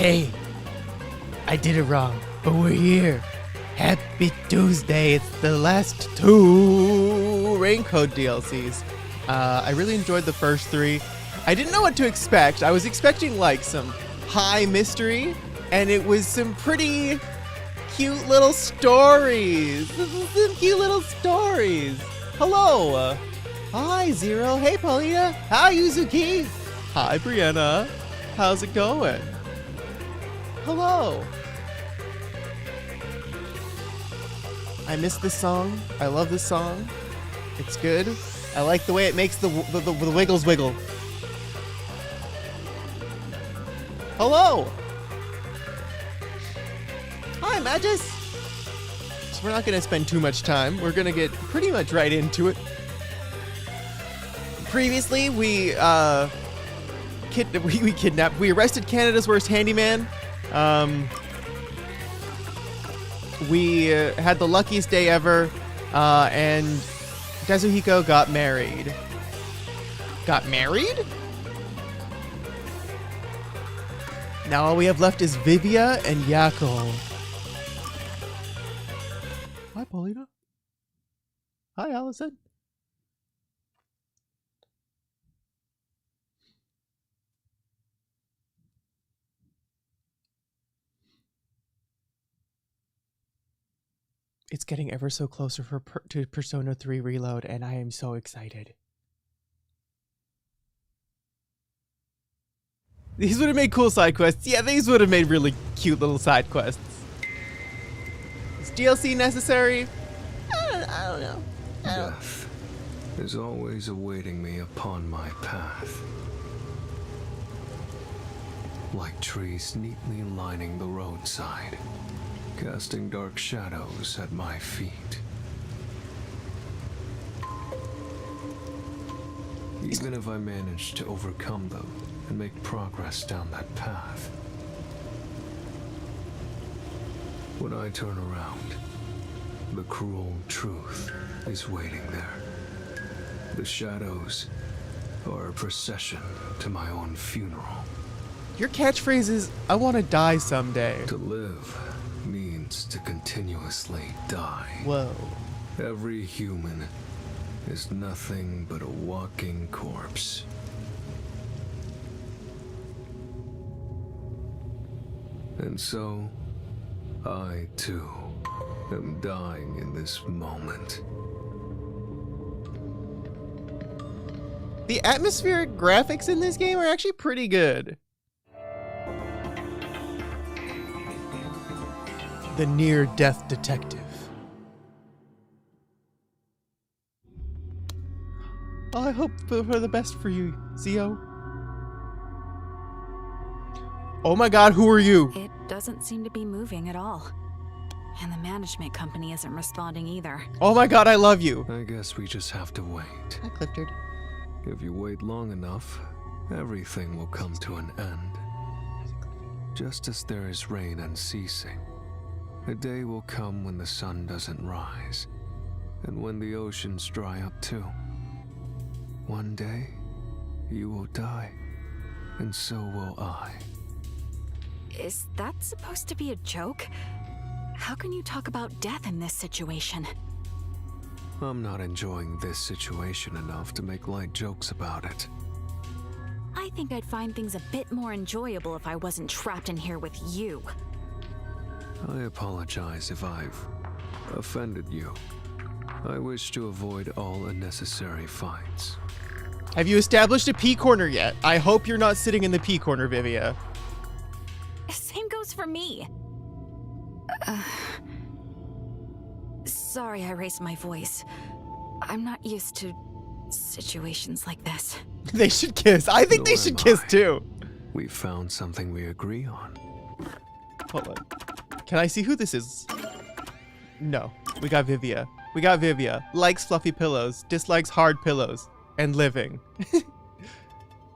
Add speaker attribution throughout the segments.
Speaker 1: Hey, I did it wrong, but we're here. Happy Tuesday. It's the last 2 RainCode DLCs. I really enjoyed the first 3. I didn't know what to expect. I was expecting like some high mystery, and it was some pretty cute little stories. Some cute little stories. Hello. Hi, Zero. Hey, Paulina. Hi, Yuzuki. Hi, Brianna. How's it going? Hello. I miss this song. I love this song. It's good. I like the way it makes the wiggles wiggle. Hello. Hi, Magus. So we're not going to spend too much time. We're going to get pretty much right into it. Previously, we arrested Canada's worst handyman. We had the luckiest day ever, and Kazuhiko got married. Got married? Now all we have left is Vivia and Yakou. Hi, Paulina. Hi, Allison. It's getting ever so closer to Persona 3 Reload, and I am so excited. These would have made cool side quests. Yeah, these would have made really cute little side quests. Is DLC necessary? I don't know.
Speaker 2: Death is always awaiting me upon my path. Like trees neatly lining the roadside, casting dark shadows at my feet. Even if I manage to overcome them and make progress down that path, when I turn around, the cruel truth is waiting there. The shadows are a procession to my own funeral.
Speaker 1: Your catchphrase is, I want to die someday.
Speaker 2: To live means to continuously die.
Speaker 1: Whoa.
Speaker 2: Every human is nothing but a walking corpse. And so, I too am dying in this moment.
Speaker 1: The atmospheric graphics in this game are actually pretty good. The near-death detective. I hope for the best for you, Zio. Oh my god, who are you?
Speaker 3: It doesn't seem to be moving at all. And the management company isn't responding either.
Speaker 1: Oh my god, I love you.
Speaker 2: I guess we just have to wait.
Speaker 1: Hi, Clifford.
Speaker 2: If you wait long enough, everything will come to an end. Just as there is rain unceasing, a day will come when the sun doesn't rise, and when the oceans dry up too. One day, you will die, and so will I.
Speaker 3: Is that supposed to be a joke? How can you talk about death in this situation?
Speaker 2: I'm not enjoying this situation enough to make light jokes about it.
Speaker 3: I think I'd find things a bit more enjoyable if I wasn't trapped in here with you.
Speaker 2: I apologize if I've offended you. I wish to avoid all unnecessary fights.
Speaker 1: Have you established a P corner yet? I hope you're not sitting in the P corner, Vivia.
Speaker 3: Same goes for me. Sorry I raised my voice. I'm not used to situations like this.
Speaker 1: They should kiss. I think they should kiss too.
Speaker 2: We found something we agree on.
Speaker 1: Hold on. Can I see who this is? No. We got Vivia. We got Vivia. Likes fluffy pillows. Dislikes hard pillows. And living.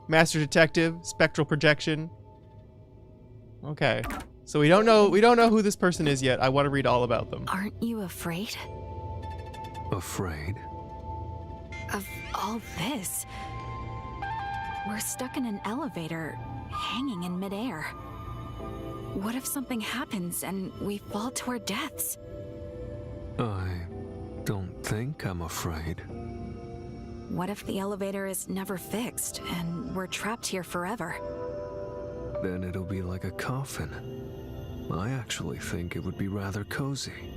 Speaker 1: Master detective. Spectral projection. Okay. So we don't know who this person is yet. I want to read all about them.
Speaker 3: Aren't you afraid?
Speaker 2: Afraid?
Speaker 3: Of all this? We're stuck in an elevator, hanging in midair. what if something happens and we fall to our deaths?
Speaker 2: I don't think I'm afraid.
Speaker 3: What if the elevator is never fixed and we're trapped here forever?
Speaker 2: Then it'll be like a coffin. I actually think it would be rather cozy.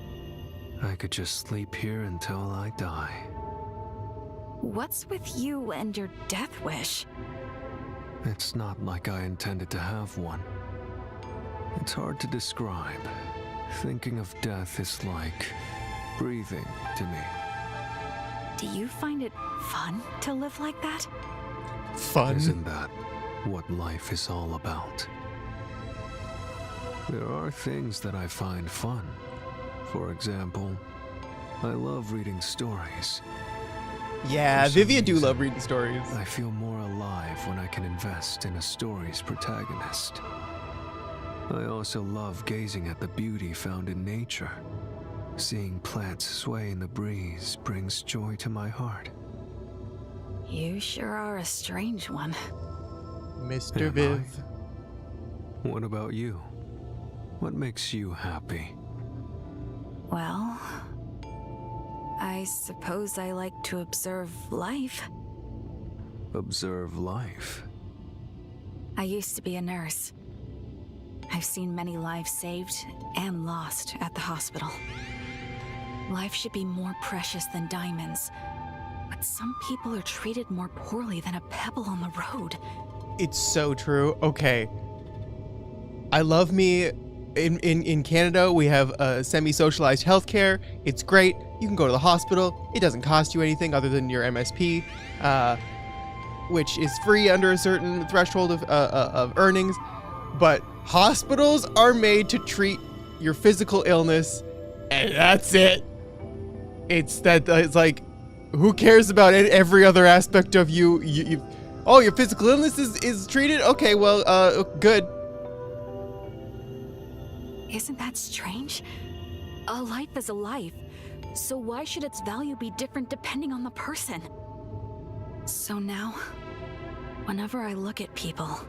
Speaker 2: I could just sleep here until I die.
Speaker 3: What's with you and your death wish?
Speaker 2: It's not like I intended to have one. It's hard to describe. Thinking of death is like breathing to me.
Speaker 3: Do you find it fun to live like that?
Speaker 1: Fun?
Speaker 2: Isn't that what life is all about? There are things that I find fun. For example, I love reading stories.
Speaker 1: Yeah,
Speaker 2: For some
Speaker 1: Vivia do
Speaker 2: reason,
Speaker 1: love reading stories.
Speaker 2: I feel more alive when I can invest in a story's protagonist. I also love gazing at the beauty found in nature. Seeing plants sway in the breeze brings joy to my heart.
Speaker 3: You sure are a strange one.
Speaker 1: Mr.
Speaker 2: Am
Speaker 1: Viv.
Speaker 2: What about you? What makes you happy?
Speaker 3: Well, I suppose I like to observe life.
Speaker 2: Observe life.
Speaker 3: I used to be a nurse. I've seen many lives saved and lost at the hospital. Life should be more precious than diamonds, but some people are treated more poorly than a pebble on the road.
Speaker 1: It's so true. Okay. I love me. In Canada, we have semi-socialized healthcare. It's great. You can go to the hospital. It doesn't cost you anything other than your MSP, which is free under a certain threshold of earnings. But hospitals are made to treat your physical illness, and that's it. It's like, who cares about every other aspect of you? Oh, your physical illness is treated? Okay, well, good.
Speaker 3: Isn't that strange? A life is a life, so why should its value be different depending on the person? So now, whenever I look at people,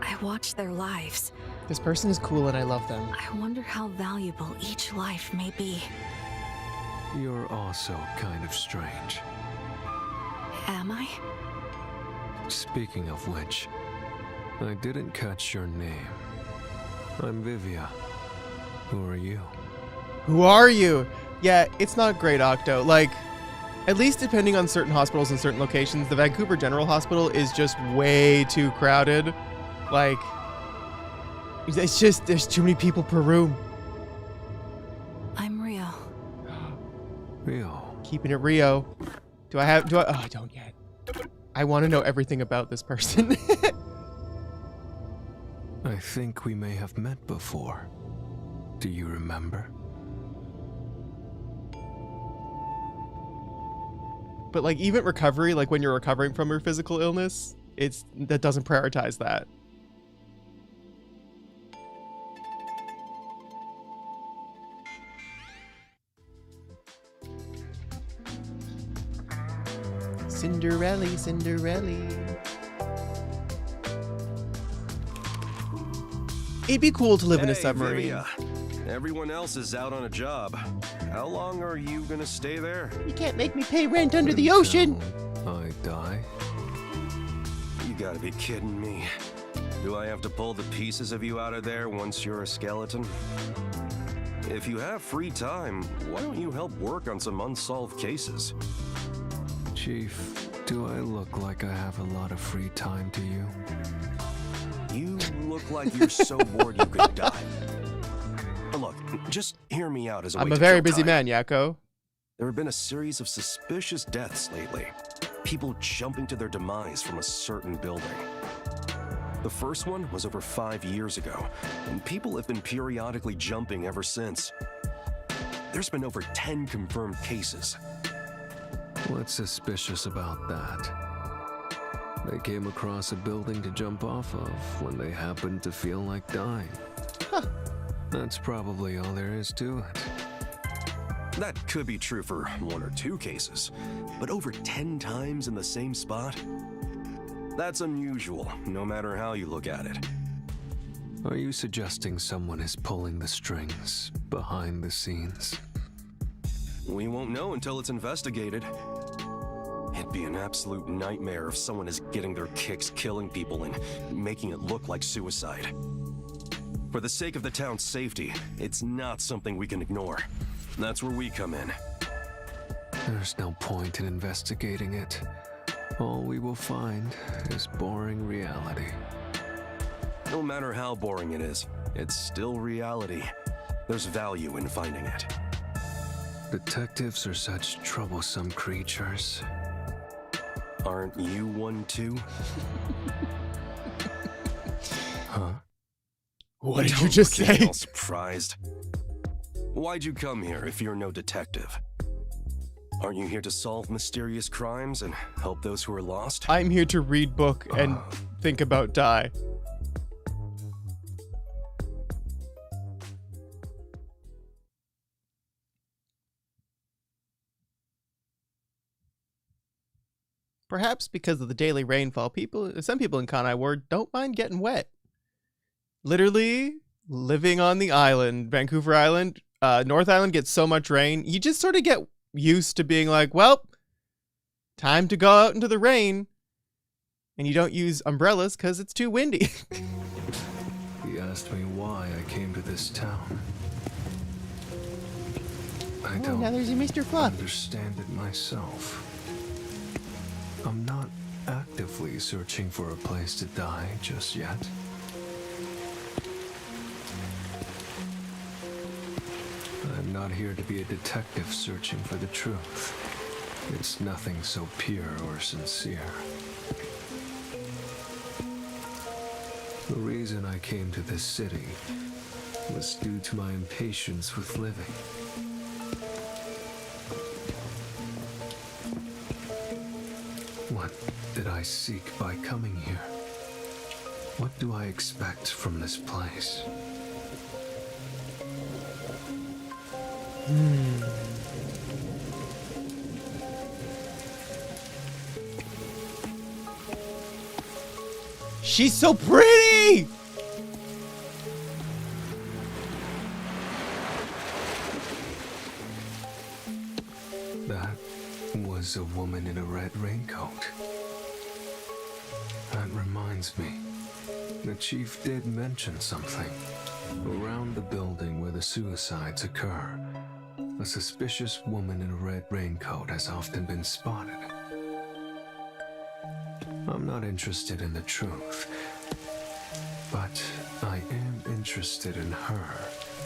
Speaker 3: I watch their lives.
Speaker 1: This person is cool and I love them.
Speaker 3: I wonder how valuable each life may be.
Speaker 2: You're also kind of strange.
Speaker 3: Am I?
Speaker 2: Speaking of which, I didn't catch your name. I'm Vivia. Who are you?
Speaker 1: Who are you? Yeah, it's not great, Octo. Like, at least depending on certain hospitals in certain locations, the Vancouver General Hospital is just way too crowded. Like, it's just, there's too many people per room.
Speaker 3: I'm Rio.
Speaker 2: Rio.
Speaker 1: Keeping it Rio. Oh, I don't yet. I want to know everything about this person.
Speaker 2: I think we may have met before. Do you remember?
Speaker 1: But like, even recovery, like when you're recovering from your physical illness, that doesn't prioritize that. Cinderella, Cinderella. It'd be cool to live in a submarine.
Speaker 4: Vivia. Everyone else is out on a job. How long are you gonna stay there?
Speaker 1: You can't make me pay rent under the ocean.
Speaker 2: Until I die?
Speaker 4: You gotta be kidding me. Do I have to pull the pieces of you out of there once you're a skeleton? If you have free time, why don't you help work on some unsolved cases?
Speaker 2: Chief, do I look like I have a lot of free time to you?
Speaker 4: You look like you're so bored you could die. Look, just hear me out as a way
Speaker 1: I'm a
Speaker 4: to
Speaker 1: very
Speaker 4: kill
Speaker 1: busy
Speaker 4: time.
Speaker 1: man, Yakou.
Speaker 4: There have been a series of suspicious deaths lately. People jumping to their demise from a certain building. The first one was over 5 years ago, and people have been periodically jumping ever since. There's been over 10 confirmed cases.
Speaker 2: What's suspicious about that? They came across a building to jump off of when they happened to feel like dying.
Speaker 1: Huh.
Speaker 2: That's probably all there is to it.
Speaker 4: That could be true for 1 or 2 cases, but over 10 times in the same spot? That's unusual, no matter how you look at it.
Speaker 2: Are you suggesting someone is pulling the strings behind the scenes?
Speaker 4: We won't know until it's investigated. It'd be an absolute nightmare if someone is getting their kicks killing people and making it look like suicide. For the sake of the town's safety, it's not something we can ignore. That's where we come in.
Speaker 2: There's no point in investigating it. All we will find is boring reality.
Speaker 4: No matter how boring it is, it's still reality. There's value in finding it.
Speaker 2: Detectives are such troublesome creatures.
Speaker 4: Aren't you one too?
Speaker 2: Huh?
Speaker 1: What did you
Speaker 4: Don't
Speaker 1: just
Speaker 4: look at me
Speaker 1: say?
Speaker 4: all surprised. Why'd you come here if you're no detective? Aren't you here to solve mysterious crimes and help those who are lost?
Speaker 1: I'm here to read book and think about die. Perhaps because of the daily rainfall, some people in Kanai Ward don't mind getting wet. Literally, living on the island, Vancouver Island, North Island gets so much rain, you just sort of get used to being like, well, time to go out into the rain. And you don't use umbrellas because it's too windy.
Speaker 2: He asked me why I came to this town. I
Speaker 1: Oh,
Speaker 2: don't
Speaker 1: now there's your Mr. Fluff.
Speaker 2: understand it myself. I'm not actively searching for a place to die just yet. I'm not here to be a detective searching for the truth. It's nothing so pure or sincere. The reason I came to this city was due to my impatience with living. What did I seek by coming here? What do I expect from this place?
Speaker 1: She's so pretty!
Speaker 2: That was a woman in a red raincoat. That reminds me. The chief did mention something. Around the building where the suicides occur, a suspicious woman in a red raincoat has often been spotted. I'm not interested in the truth, but I am interested in her.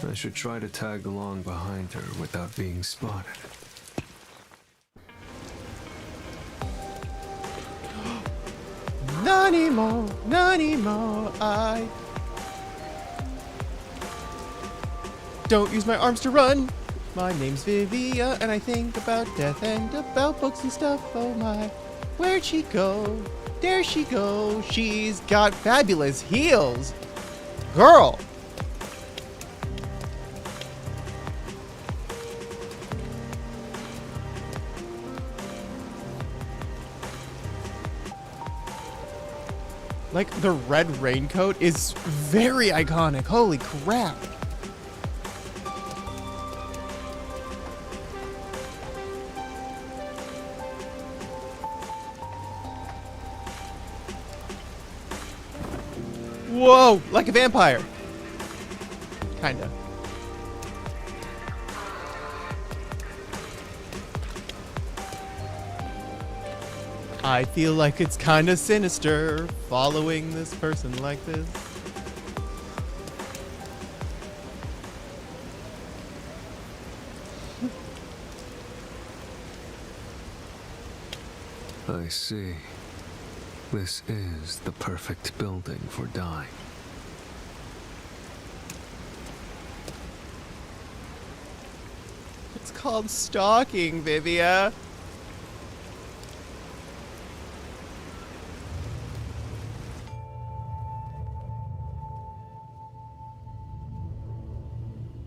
Speaker 2: I should try to tag along behind her without being spotted.
Speaker 1: Nani mo, I don't use my arms to run. My name's Vivia, and I think about death and about books and stuff. Oh my, where'd she go? There she goes. She's got fabulous heels. Girl. Like, the red raincoat is very iconic. Holy crap. Whoa, like a vampire. Kinda. I feel like it's kinda sinister following this person like this.
Speaker 2: I see. This is the perfect building for dying.
Speaker 1: It's called stalking, Vivia.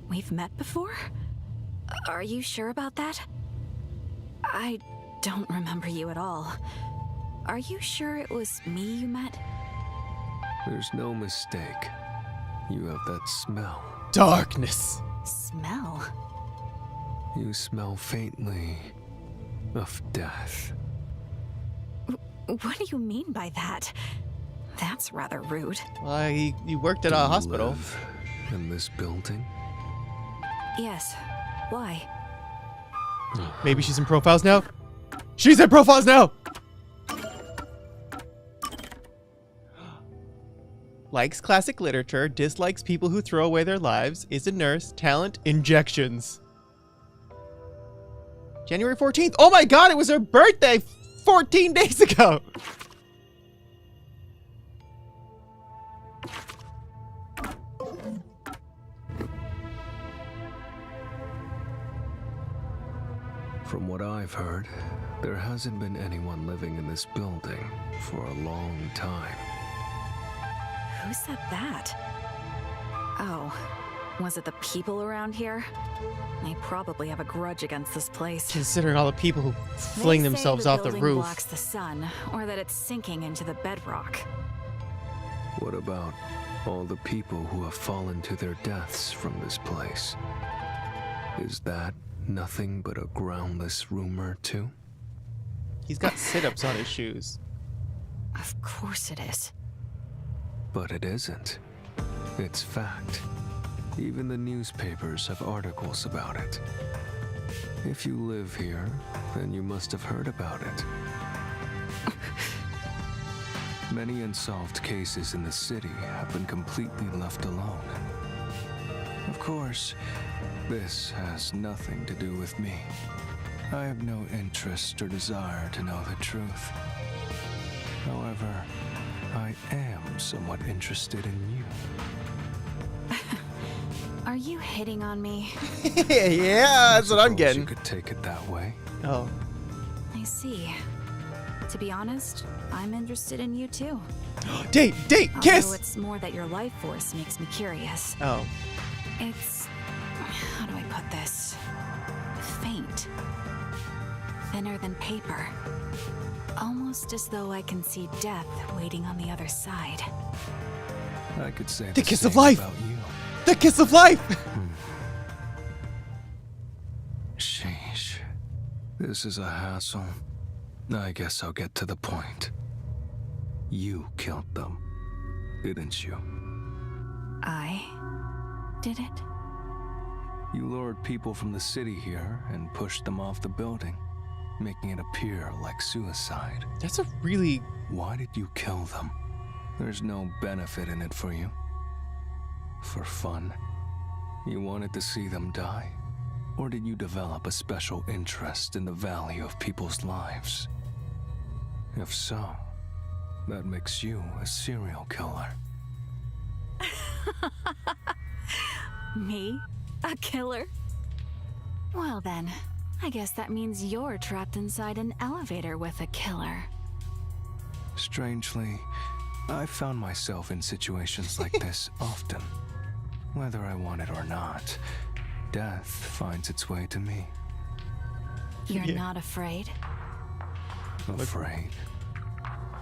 Speaker 3: We've met before? Are you sure about that? I don't remember you at all. Are you sure it was me you met?
Speaker 2: There's no mistake. You have that smell.
Speaker 1: Darkness.
Speaker 3: Smell?
Speaker 2: You smell faintly of death.
Speaker 3: What do you mean by that? That's rather rude.
Speaker 1: Well, you worked at
Speaker 2: Do
Speaker 1: a
Speaker 2: you
Speaker 1: hospital.
Speaker 2: live in this building?
Speaker 3: Yes. Why?
Speaker 1: Maybe she's in profiles now. She's in profiles now! Likes classic literature, dislikes people who throw away their lives, is a nurse, talent, injections. January 14th. Oh my god, it was her birthday 14 days ago!
Speaker 2: From what I've heard, there hasn't been anyone living in this building for a long time.
Speaker 3: Who said that? Oh, was it the people around here? They probably have a grudge against this place.
Speaker 1: Considering all the people who fling
Speaker 3: They say
Speaker 1: themselves
Speaker 3: the
Speaker 1: off the
Speaker 3: building
Speaker 1: roof.
Speaker 3: blocks the sun, or that it's sinking into the bedrock.
Speaker 2: What about all the people who have fallen to their deaths from this place? Is that nothing but a groundless rumor, too?
Speaker 1: He's got sit-ups on his shoes.
Speaker 3: Of course it is.
Speaker 2: But it isn't. It's fact. Even the newspapers have articles about it. If you live here, then you must have heard about it. Many unsolved cases in the city have been completely left alone. Of course, this has nothing to do with me. I have no interest or desire to know the truth. However, I am somewhat interested in you.
Speaker 3: Are you hitting on me?
Speaker 1: Yeah, that's what I'm
Speaker 2: Suppose
Speaker 1: getting.
Speaker 2: You could take it that way.
Speaker 1: Oh.
Speaker 3: I see. To be honest, I'm interested in you too.
Speaker 1: Date,
Speaker 3: Although
Speaker 1: kiss!
Speaker 3: it's more that your life force makes me curious.
Speaker 1: Oh.
Speaker 3: It's... how do I put this? Faint. Thinner than paper. Almost as though I can see death waiting on the other side.
Speaker 2: I could say
Speaker 1: The kiss of
Speaker 2: same
Speaker 1: life!
Speaker 2: about you.
Speaker 1: The kiss of life!
Speaker 2: Sheesh. This is a hassle. I guess I'll get to the point. You killed them, didn't you?
Speaker 3: I did it?
Speaker 2: You lured people from the city here and pushed them off the building, making it appear like suicide.
Speaker 1: That's a really...
Speaker 2: Why did you kill them? There's no benefit in it for you. For fun? You wanted to see them die? Or did you develop a special interest in the value of people's lives? If so, that makes you a serial killer.
Speaker 3: Me? A killer? Well then, I guess that means you're trapped inside an elevator with a killer.
Speaker 2: Strangely, I found myself in situations like this often. Whether I want it or not, death finds its way to me.
Speaker 3: You're
Speaker 1: Yeah.
Speaker 3: not afraid?
Speaker 2: Afraid?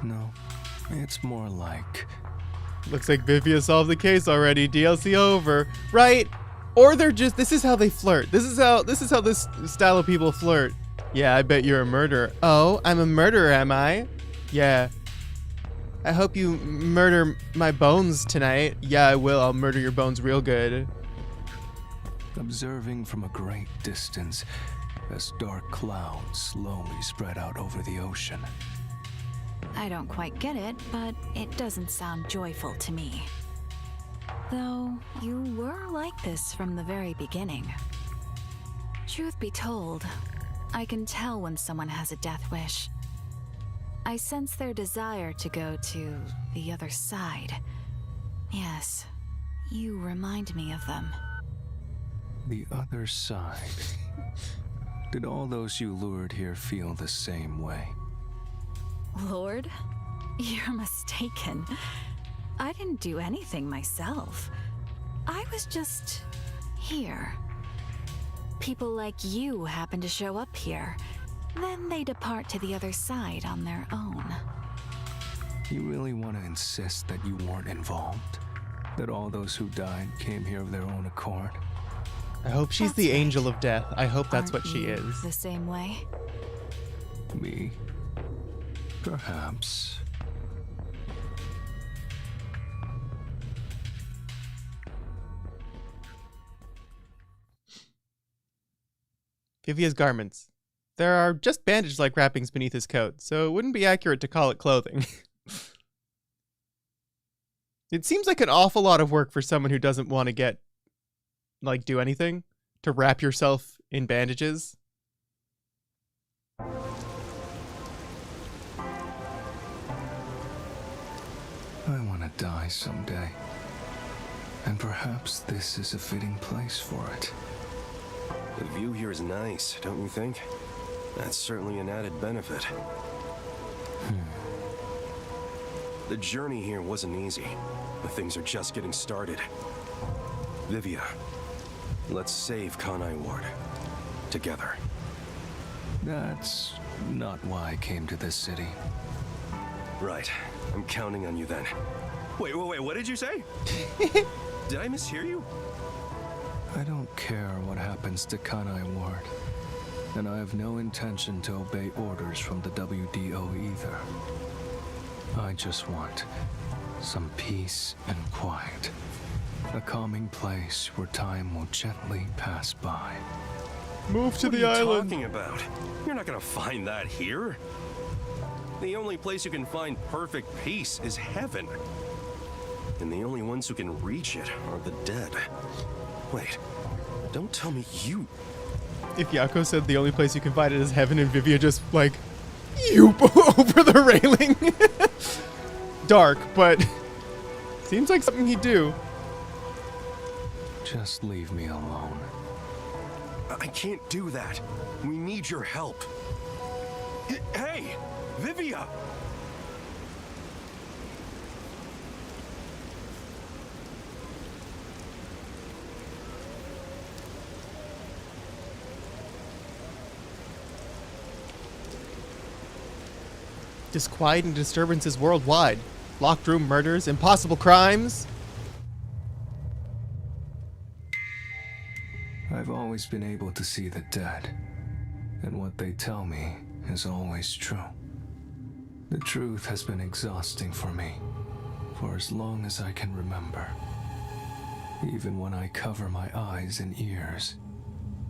Speaker 2: No, it's more like...
Speaker 1: Looks like Vivia solved the case already. DLC over. Right? Or they're just... This is how they flirt. This is how this style of people flirt. Yeah, I bet you're a murderer. Oh, I'm a murderer, am I? Yeah. I hope you murder my bones tonight. Yeah, I will. I'll murder your bones real good.
Speaker 2: observing from a great distance as dark clouds slowly spread out over the ocean.
Speaker 3: I don't quite get it, but it doesn't sound joyful to me. Though, you were like this from the very beginning. Truth be told, I can tell when someone has a death wish. I sense their desire to go to the other side. Yes, you remind me of them.
Speaker 2: The other side. Did all those you lured here feel the same way?
Speaker 3: Lord, you're mistaken. I didn't do anything myself. I was just here. People like you happen to show up here. Then they depart to the other side on their own.
Speaker 2: You really want to insist that you weren't involved? That all those who died came here of their own accord?
Speaker 1: I hope she's
Speaker 3: That's
Speaker 1: the
Speaker 3: right.
Speaker 1: angel of death. I hope that's
Speaker 3: Aren't
Speaker 1: what she
Speaker 3: you
Speaker 1: is.
Speaker 3: the same way?
Speaker 2: Me? Perhaps.
Speaker 1: Vivia's garments. There are just bandage-like wrappings beneath his coat, so it wouldn't be accurate to call it clothing. It seems like an awful lot of work for someone who doesn't want to do anything, to wrap yourself in bandages.
Speaker 2: I want to die someday. And perhaps this is a fitting place for it.
Speaker 4: The view here is nice, don't you think? That's certainly an added benefit. The journey here wasn't easy, but things are just getting started. Vivia, let's save Kanai Ward. Together.
Speaker 2: That's not why I came to this city.
Speaker 4: Right. I'm counting on you then. Wait, what did you say? Did I mishear you?
Speaker 2: I don't care what happens to Kanai Ward, and I have no intention to obey orders from the WDO either. I just want some peace and quiet. A calming place where time will gently pass by.
Speaker 1: Move to
Speaker 4: What are
Speaker 1: the
Speaker 4: you
Speaker 1: island.
Speaker 4: talking about? You're not gonna find that here. The only place you can find perfect peace is heaven. And the only ones who can reach it are the dead. Wait, don't tell me you...
Speaker 1: If Yakou said the only place you can find it is heaven and Vivia just, like, yoop over the railing. Dark, but seems like something he'd do.
Speaker 2: Just leave me alone.
Speaker 4: I can't do that. We need your help. Hey, Vivia!
Speaker 1: Disquiet and disturbances worldwide. Locked room murders, impossible crimes.
Speaker 2: I've always been able to see the dead, and what they tell me is always true. The truth has been exhausting for me, for as long as I can remember. Even when I cover my eyes and ears,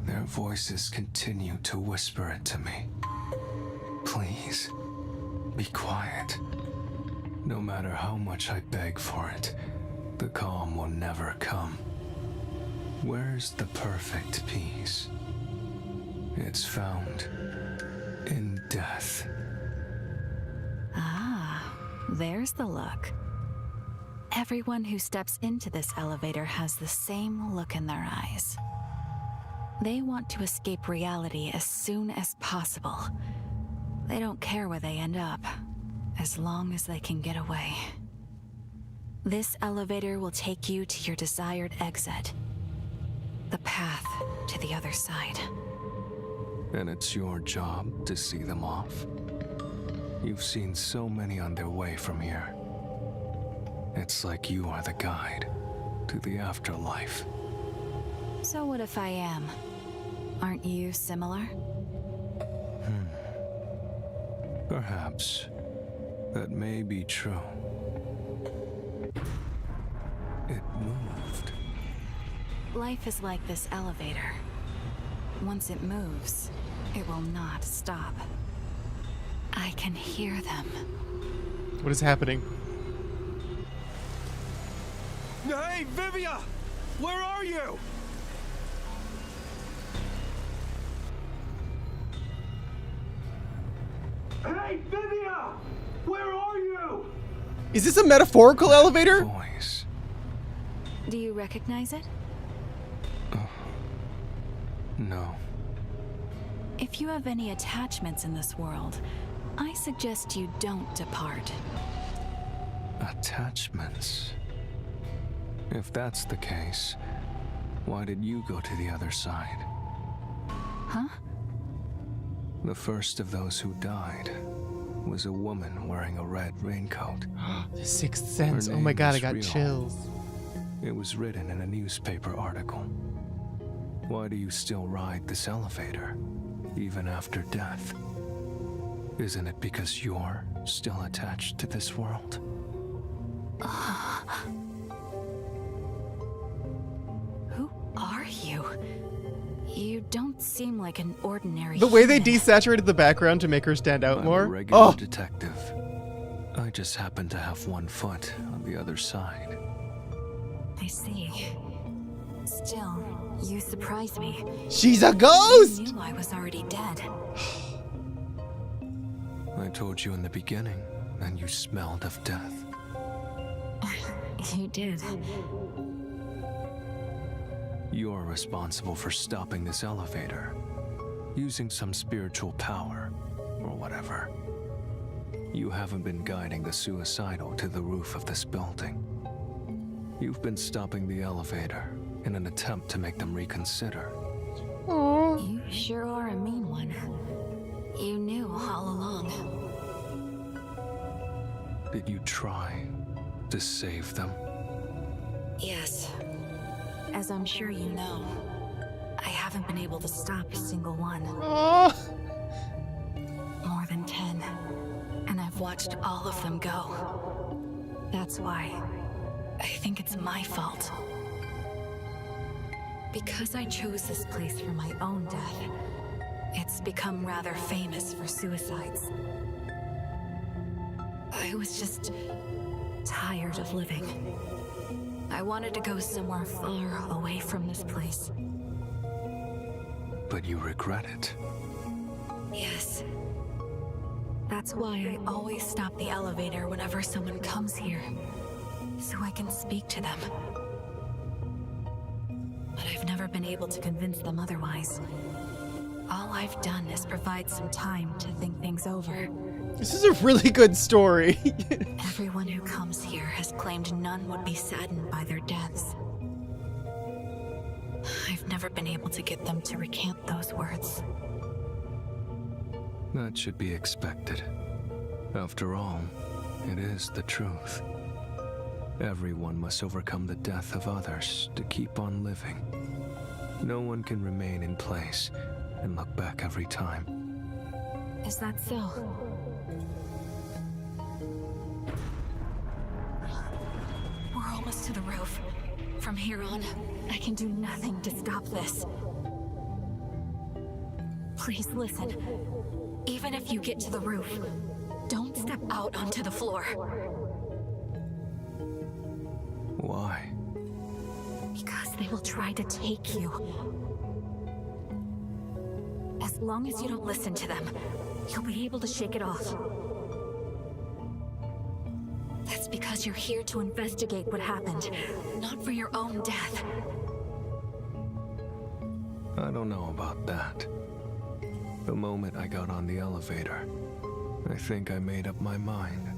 Speaker 2: their voices continue to whisper it to me. Please, be quiet. No matter how much I beg for it, the calm will never come. Where's the perfect peace? It's found in death.
Speaker 3: Ah, there's the look. Everyone who steps into this elevator has the same look in their eyes. They want to escape reality as soon as possible. They don't care where they end up, as long as they can get away. This elevator will take you to your desired exit. The path to the other side.
Speaker 2: And it's your job to see them off. You've seen so many on their way from here. It's like you are the guide to the afterlife.
Speaker 3: So what if I am? Aren't you similar?
Speaker 2: Perhaps. That may be true. It moved.
Speaker 3: Life is like this elevator. Once it moves, it will not stop. I can hear them.
Speaker 1: What is happening?
Speaker 4: Hey, Vivia! Where are you? Hey, Vivia! Where are you?
Speaker 1: Is this a metaphorical elevator?
Speaker 2: Voice.
Speaker 3: Do you recognize it?
Speaker 2: No.
Speaker 3: If you have any attachments in this world, I suggest you don't depart.
Speaker 2: Attachments. If that's the case, why did you go to the other side?
Speaker 3: Huh?
Speaker 2: The first of those who died was a woman wearing a red raincoat.
Speaker 1: The Sixth Sense.
Speaker 2: Her
Speaker 1: Oh my
Speaker 2: name
Speaker 1: god, I
Speaker 2: is
Speaker 1: got
Speaker 2: real.
Speaker 1: chills.
Speaker 2: It was written in a newspaper article. Why do you still ride this elevator, even after death? Isn't it because you're still attached to this world?
Speaker 3: Who are you? You don't seem like an ordinary
Speaker 1: The way they
Speaker 3: human.
Speaker 1: desaturated the background to make her stand out
Speaker 2: I'm
Speaker 1: more.
Speaker 2: a regular
Speaker 1: Oh,
Speaker 2: detective. I just happen to have one foot on the other side.
Speaker 3: I see. Still, you surprise me.
Speaker 1: she's a
Speaker 3: I
Speaker 1: ghost!
Speaker 3: knew I was already dead.
Speaker 2: I told you in the beginning, and you smelled of death.
Speaker 3: You did.
Speaker 2: You're responsible for stopping this elevator, using some spiritual power, or whatever. You haven't been guiding the suicidal to the roof of this building. You've been stopping the elevator in an attempt to make them reconsider.
Speaker 3: You sure are a mean one. You knew all along.
Speaker 2: Did you try to save them?
Speaker 3: Yes. As I'm sure you know, I haven't been able to stop a single one.
Speaker 1: Oh,
Speaker 3: More than 10. And I've watched all of them go. That's why I think it's my fault. Because I chose this place for my own death, it's become rather famous for suicides. I was just tired of living. I wanted to go somewhere far away from this place.
Speaker 2: But you regret it.
Speaker 3: Yes. That's why I always stop the elevator whenever someone comes here, so I can speak to them. But I've never been able to convince them otherwise. All I've done is provide some time to think things over.
Speaker 1: this is a really good story.
Speaker 3: Everyone who comes here has claimed none would be saddened by their deaths. I've never been able to get them to recant those words.
Speaker 2: That should be expected. After all, it is the truth. Everyone must overcome the death of others to keep on living. No one can remain in place and look back every time.
Speaker 3: Is that so? We're almost to the roof. From here on, I can do nothing to stop this. Please listen. Even if you get to the roof, don't step out onto the floor.
Speaker 2: Why?
Speaker 3: Because they will try to take you. As long as you don't listen to them, you'll be able to shake it off. That's because you're here to investigate what happened, not for your own death.
Speaker 2: I don't know about that. The moment I got on the elevator, I think I made up my mind.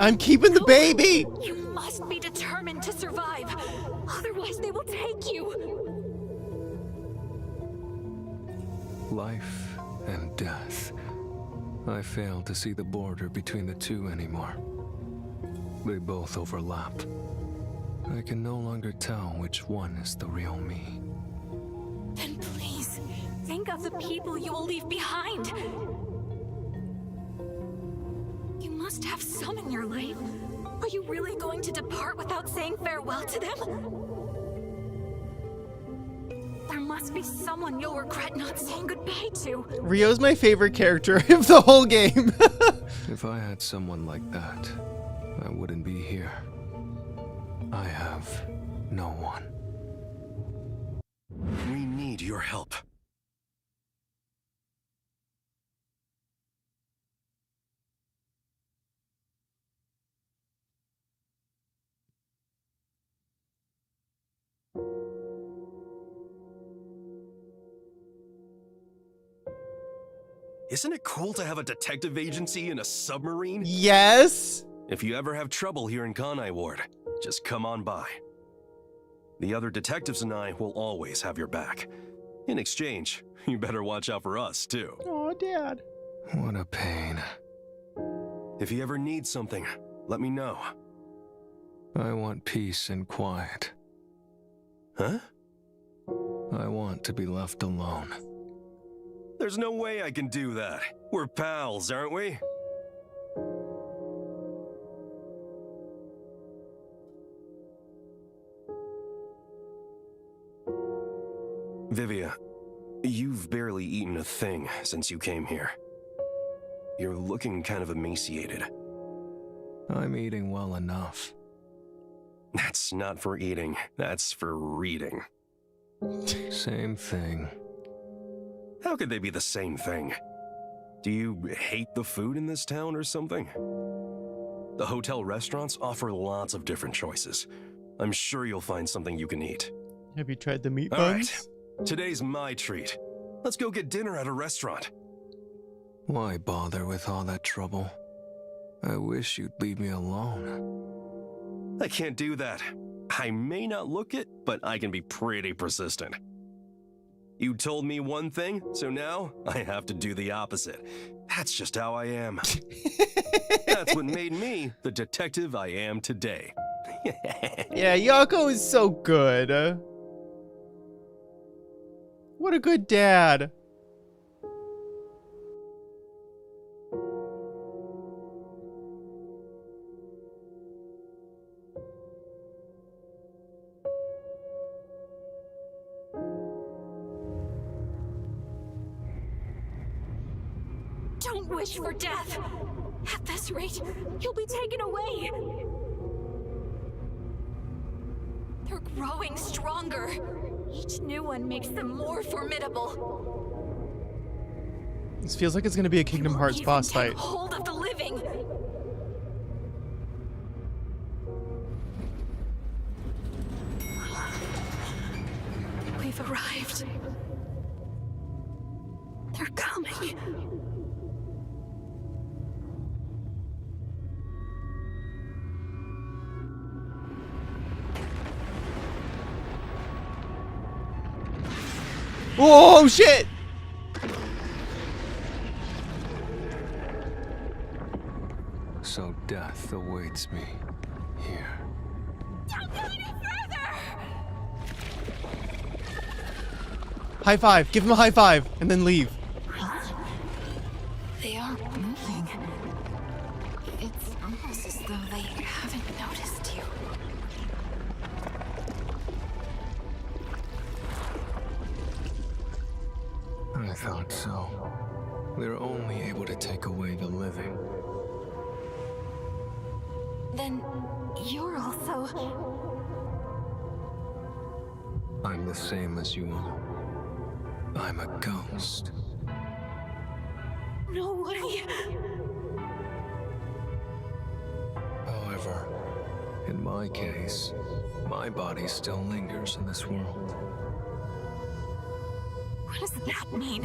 Speaker 1: I'm keeping the baby!
Speaker 3: You must be determined to survive. Otherwise, they will take you.
Speaker 2: Life and death. I fail to see the border between the two anymore. They both overlap. I can no longer tell which one is the real me.
Speaker 3: Then please, think of the people you will leave behind. You must have some in your life. Are you really going to depart without saying farewell to them? There must be someone you'll regret not saying goodbye to.
Speaker 1: Rio's my favorite character of the whole game.
Speaker 2: If I had someone like that, I wouldn't be here. I have no one.
Speaker 4: We need your help. Isn't it cool to have a detective agency in a submarine?
Speaker 1: Yes?
Speaker 4: If you ever have trouble here in Kanai Ward, just come on by. The other detectives and I will always have your back. In exchange, you better watch out for us, too.
Speaker 1: Oh, Dad.
Speaker 2: What a pain.
Speaker 4: If you ever need something, let me know.
Speaker 2: I want peace and quiet,
Speaker 4: Huh?
Speaker 2: I want to be left alone.
Speaker 4: There's no way I can do that. We're pals, aren't we? Vivia, you've barely eaten a thing since you came here. You're looking kind of emaciated.
Speaker 2: I'm eating well enough.
Speaker 4: That's not for eating, that's for reading.
Speaker 2: Same thing.
Speaker 4: How could they be the same thing? Do you hate the food in this town or something? The hotel restaurants offer lots of different choices. I'm sure you'll find something you can eat.
Speaker 1: Have you tried the meat
Speaker 4: All
Speaker 1: buns?
Speaker 4: right, today's my treat. Let's go get dinner at a restaurant.
Speaker 2: Why bother with all that trouble? I wish you'd leave me alone.
Speaker 4: I can't do that. I may not look it, but I can be pretty persistent. You told me one thing, so now I have to do the opposite. That's just how I am. That's what made me the detective I am today.
Speaker 1: Yeah, Yakou is so good. What a good dad.
Speaker 3: Don't wish for death. At this rate, you'll be taken away. They're growing stronger. Each new one makes them more formidable.
Speaker 1: This feels like it's gonna be a Kingdom Hearts boss fight.
Speaker 3: Take hold of the living. We've arrived. They're coming.
Speaker 1: Oh shit!
Speaker 2: So death awaits me here.
Speaker 3: Don't go any further!
Speaker 1: High five. Give him a high five and then leave.
Speaker 3: They aren't moving. It's almost as though they haven't noticed you.
Speaker 2: I thought so. They're only able to take away the living.
Speaker 3: Then you're also...
Speaker 2: I'm the same as you all. I'm a ghost.
Speaker 3: No way!
Speaker 2: However, in my case, my body still lingers in this world.
Speaker 3: What does that mean?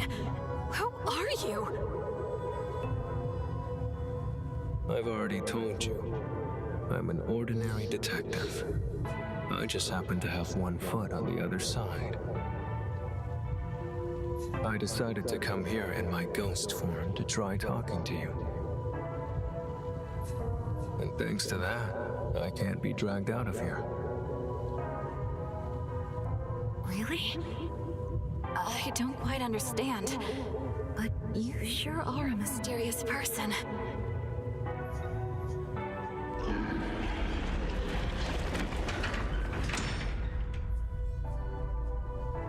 Speaker 3: Who are you?
Speaker 2: I've already told you. I'm an ordinary detective. I just happen to have one foot on the other side. I decided to come here in my ghost form to try talking to you. And thanks to that, I can't be dragged out of here.
Speaker 3: Really? I don't quite understand, but you sure are a mysterious person.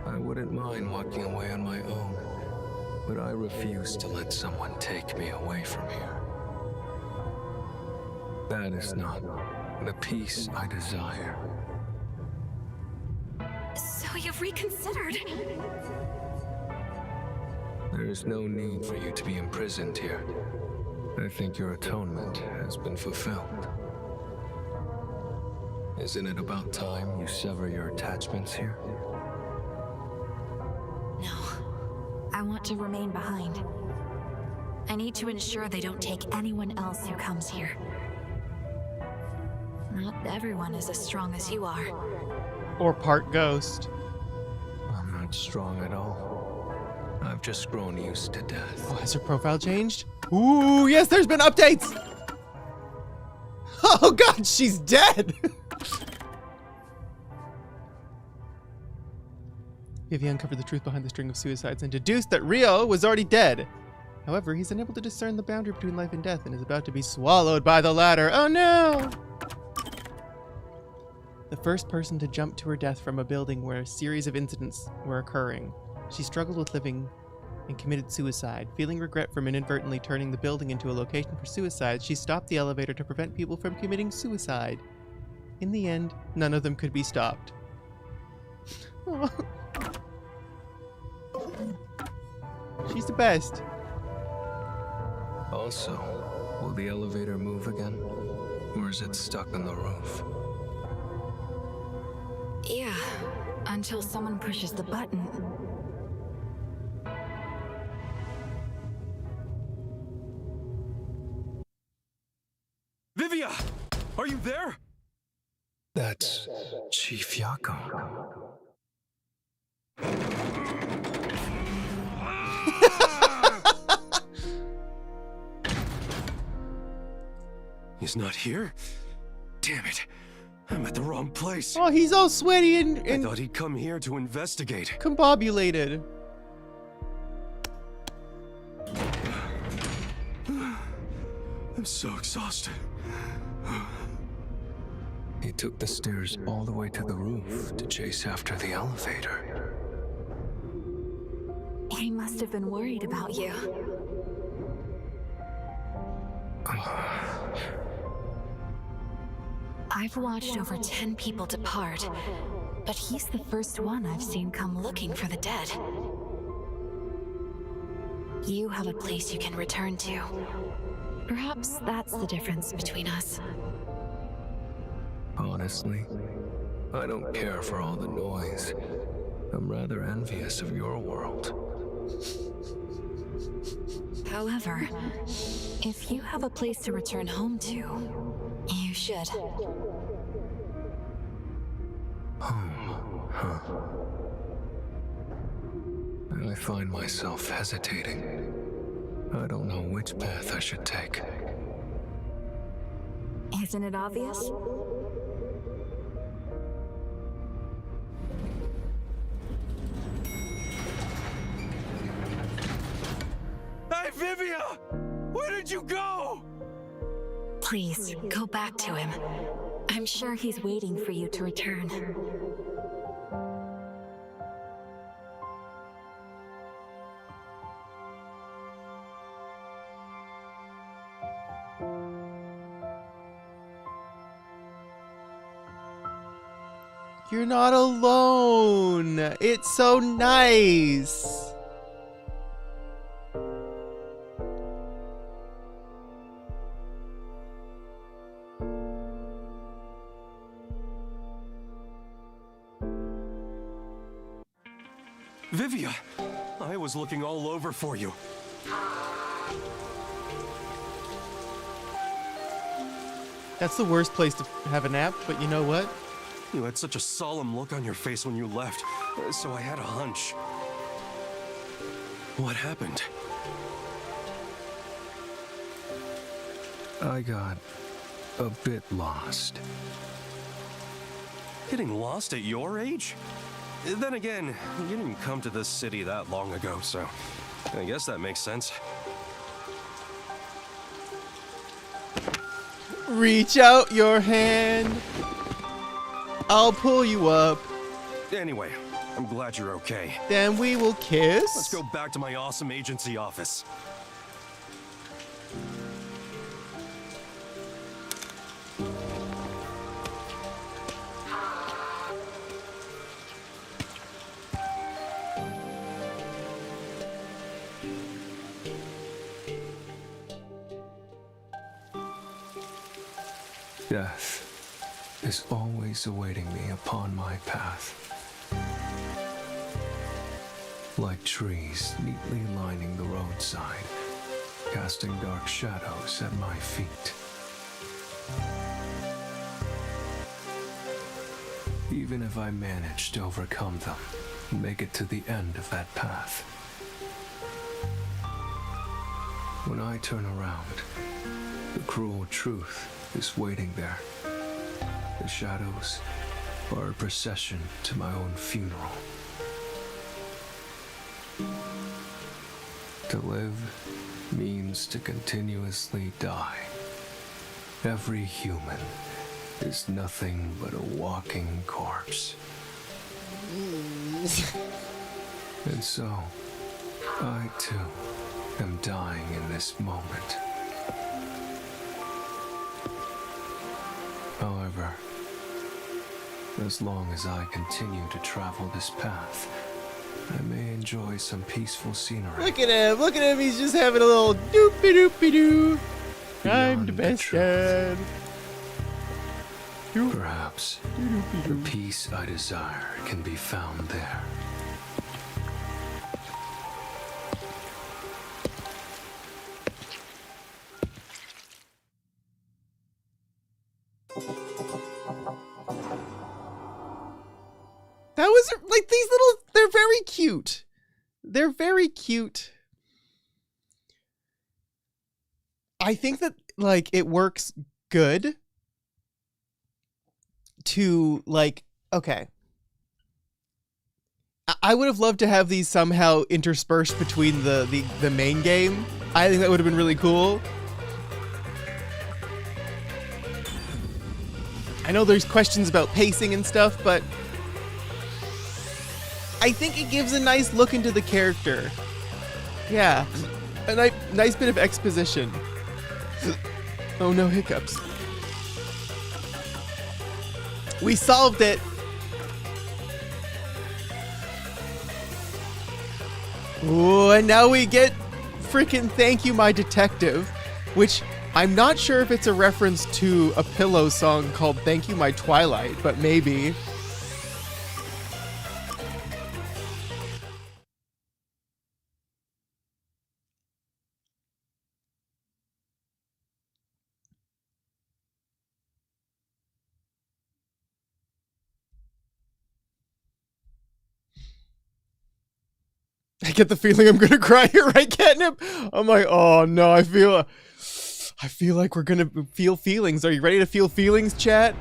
Speaker 2: I wouldn't mind walking away on my own, but I refuse to let someone take me away from here. That is not the peace I desire.
Speaker 3: So you've reconsidered?
Speaker 2: There is no need for you to be imprisoned here. I think your atonement has been fulfilled. Isn't it about time you sever your attachments here?
Speaker 3: No. I want to remain behind. I need to ensure they don't take anyone else who comes here. Not everyone is as strong as you are.
Speaker 1: Or part ghost.
Speaker 2: I'm not strong at all. I've just grown used to death.
Speaker 1: Oh, has her profile changed? Ooh, yes, there's been updates! Oh god, she's dead! Vivia uncovered the truth behind the string of suicides and deduced that Rio was already dead. However, he's unable to discern the boundary between life and death and is about to be swallowed by the latter. Oh no! The first person to jump to her death from a building where a series of incidents were occurring. She struggled with living and committed suicide. Feeling regret from inadvertently turning the building into a location for suicide, she stopped the elevator to prevent people from committing suicide. In the end, none of them could be stopped. She's the best.
Speaker 2: Also, will the elevator move again? Or is it stuck on the roof?
Speaker 3: Yeah, until someone pushes the button.
Speaker 4: Vivia! Are you there?
Speaker 2: That's Chief Yakou.
Speaker 4: He's not here? Damn it. I'm at the wrong place.
Speaker 1: Oh, he's all sweaty and
Speaker 4: I thought he'd come here to investigate.
Speaker 1: combobulated.
Speaker 4: I'm so exhausted.
Speaker 2: He took the stairs all the way to the roof to chase after the elevator.
Speaker 3: He must have been worried about you. I've watched over 10 people depart, but he's the first one I've seen come looking for the dead. You have a place you can return to. Perhaps that's the difference between us.
Speaker 2: Honestly, I don't care for all the noise. I'm rather envious of your world.
Speaker 3: However, if you have a place to return home to, you should.
Speaker 2: Home, huh? I find myself hesitating. I don't know which path I should take.
Speaker 3: Isn't it obvious?
Speaker 4: Hey, Vivia! Where did you go?
Speaker 3: Please, go back to him. I'm sure he's waiting for you to return.
Speaker 1: You're not alone. It's so nice.
Speaker 4: Vivia, I was looking all over for you.
Speaker 1: That's the worst place to have a nap, but you know what?
Speaker 4: You had such a solemn look on your face when you left, so I had a hunch. What happened?
Speaker 2: I got a bit lost.
Speaker 4: Getting lost at your age? Then again, you didn't come to this city that long ago, so I guess that makes sense.
Speaker 1: Reach out your hand. I'll pull you up.
Speaker 4: Anyway, I'm glad you're okay.
Speaker 1: Then we will kiss.
Speaker 4: Let's go back to my awesome agency office.
Speaker 2: Death is always awaiting me upon my path. Like trees neatly lining the roadside, casting dark shadows at my feet. Even if I manage to overcome them and make it to the end of that path, when I turn around, the cruel truth is waiting there. The shadows are a procession to my own funeral. To live means to continuously die. Every human is nothing but a walking corpse. And so, I too am dying in this moment. However, as long as I continue to travel this path, I may enjoy some peaceful scenery.
Speaker 1: Look at him, he's just having a little doopy-doopy-doo. I'm the
Speaker 2: Beyond
Speaker 1: best
Speaker 2: truth.
Speaker 1: dad.
Speaker 2: Perhaps the peace I desire can be found there.
Speaker 1: That was like these little, they're very cute. They're very cute. I think that like it works good to like, okay. I would have loved to have these somehow interspersed between the main game. I think that would have been really cool. I know there's questions about pacing and stuff, but I think it gives a nice look into the character. Yeah, a nice bit of exposition. Oh no, hiccups. We solved it. Ooh, and now we get freaking Thank You, My Detective, which I'm not sure if it's a reference to a Pillow song called Thank You, My Twilight, but maybe. I get the feeling I'm gonna cry here, right, Catnip? I'm like, oh no, I feel like we're gonna feel feelings. Are you ready to feel feelings, chat?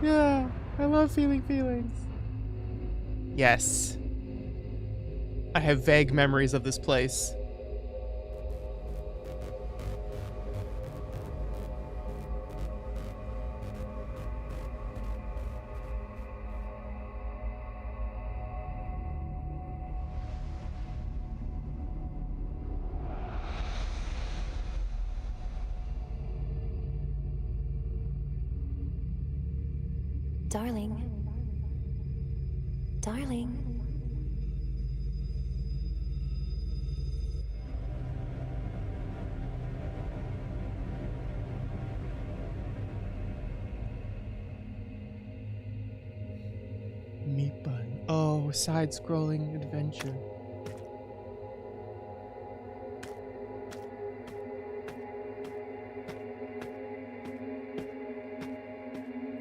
Speaker 1: Yeah, I love feeling feelings. Yes. I have vague memories of this place.
Speaker 5: Darling. Darling.
Speaker 1: Meat bun. Oh, side-scrolling adventure.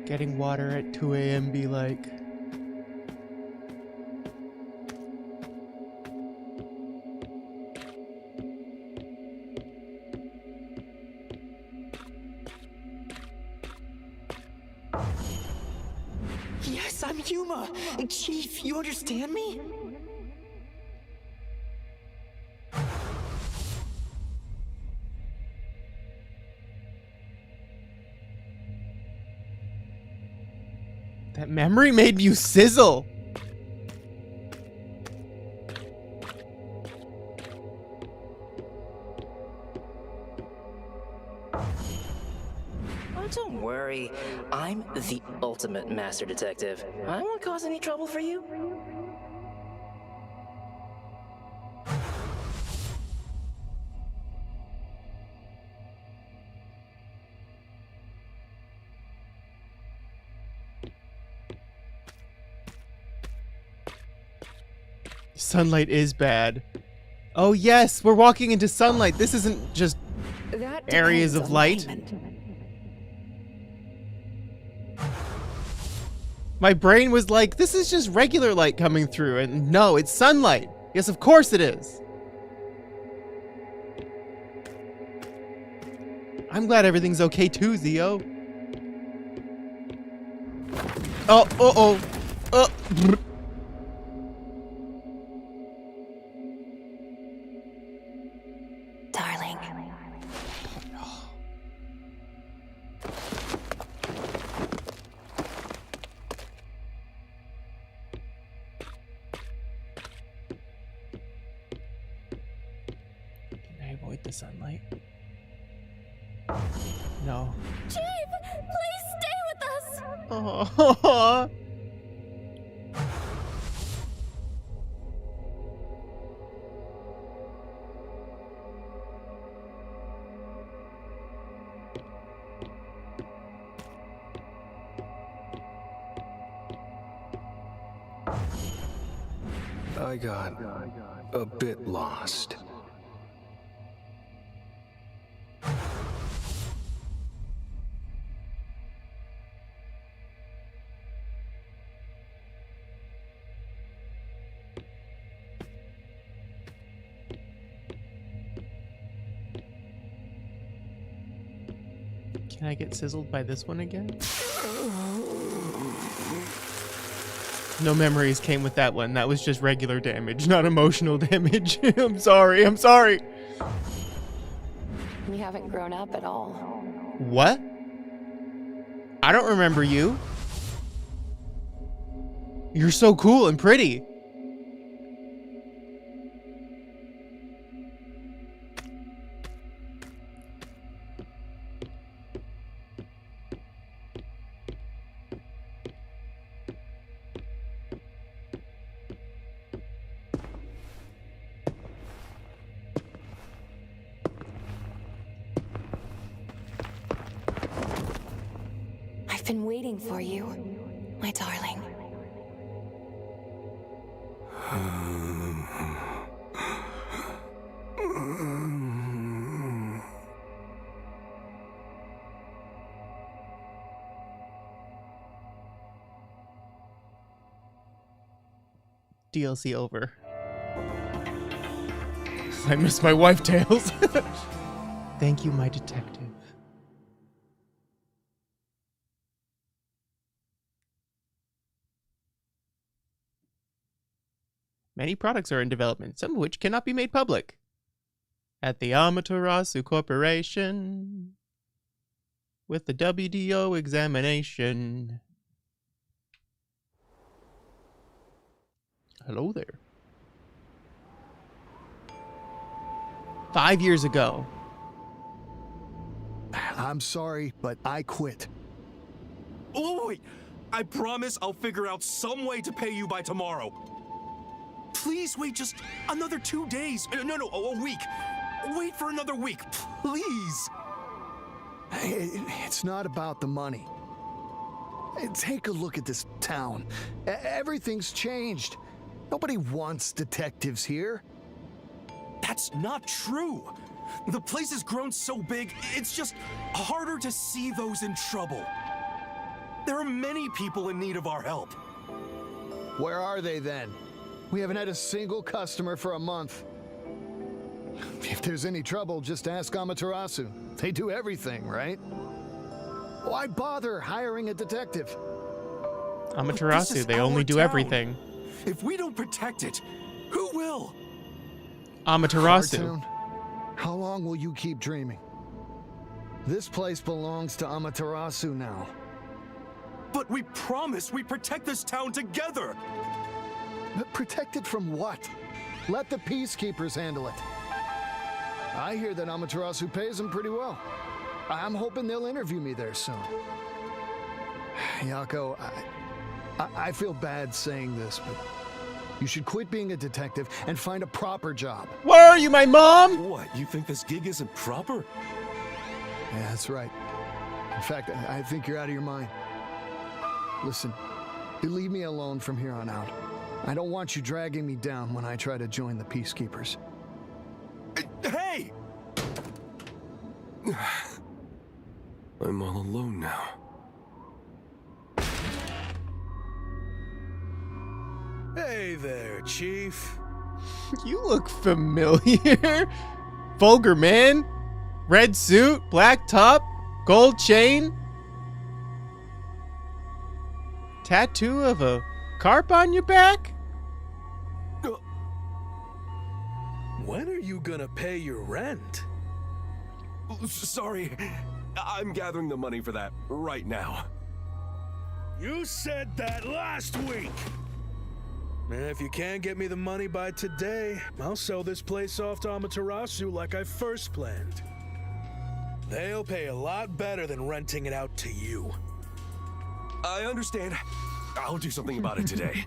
Speaker 1: Getting water at 2 a.m. be like.
Speaker 6: Yes, I'm Yuma. Chief, you understand me?
Speaker 1: That memory made you sizzle.
Speaker 6: Oh, don't worry. I'm the ultimate master detective. I won't cause any trouble for you.
Speaker 1: Sunlight is bad. Oh yes, we're walking into sunlight. This isn't just areas of light. My brain was like, this is just regular light coming through, and no, it's sunlight. Yes, of course it is. I'm glad everything's okay too, Zio. Oh, uh-oh. avoid the sunlight. No.
Speaker 5: Chief, please stay with us.
Speaker 1: Oh.
Speaker 2: I got a bit lost.
Speaker 1: Can I get sizzled by this one again? No memories came with that one. That was just regular damage, not emotional damage. I'm sorry. I'm sorry.
Speaker 5: You haven't grown up at all.
Speaker 1: What? I don't remember you. You're so cool and pretty.
Speaker 5: I've been waiting for you, my darling.
Speaker 1: DLC over. I miss my wife tails. Thank you, my detective. Many products are in development, some of which cannot be made public. At the Amaterasu Corporation, with the WDO examination. Hello there. 5 years ago.
Speaker 7: I'm sorry, but I quit.
Speaker 8: Oh, wait. I promise I'll figure out some way to pay you by tomorrow. Please wait just another 2 days. No, a week. Wait for another week, please.
Speaker 7: It's not about the money. Take a look at this town. Everything's changed. Nobody wants detectives here.
Speaker 8: That's not true. The place has grown so big, it's just harder to see those in trouble. There are many people in need of our help.
Speaker 7: Where are they then? We haven't had a single customer for a month. If there's any trouble, just ask Amaterasu. They do everything, right? Why bother hiring a detective?
Speaker 1: Amaterasu, they only do everything.
Speaker 8: If we don't protect it, who will?
Speaker 1: Amaterasu.
Speaker 7: Cartoon, how long will you keep dreaming? This place belongs to Amaterasu now.
Speaker 8: But we promise we protect this town together.
Speaker 7: But protected from what? Let the peacekeepers handle it. I hear that Amaterasu pays them pretty well. I'm hoping they'll interview me there soon. Yakou, I feel bad saying this, but you should quit being a detective and find a proper job.
Speaker 1: Where are you, my mom?
Speaker 8: What, you think this gig isn't proper?
Speaker 7: Yeah, that's right. In fact, I think you're out of your mind. Listen, you leave me alone from here on out. I don't want you dragging me down when I try to join the peacekeepers.
Speaker 8: Hey!
Speaker 2: I'm all alone now.
Speaker 9: Hey there, Chief.
Speaker 1: You look familiar. Vulgar man. Red suit, black top, gold chain. Tattoo of a carp on your back?
Speaker 9: When are you gonna pay your rent?
Speaker 8: Sorry, I'm gathering the money for that right now.
Speaker 9: You said that last week. And if you can't get me the money by today, I'll sell this place off to Amaterasu like I first planned. They'll pay a lot better than renting it out to you.
Speaker 4: I understand. I'll do something about it today.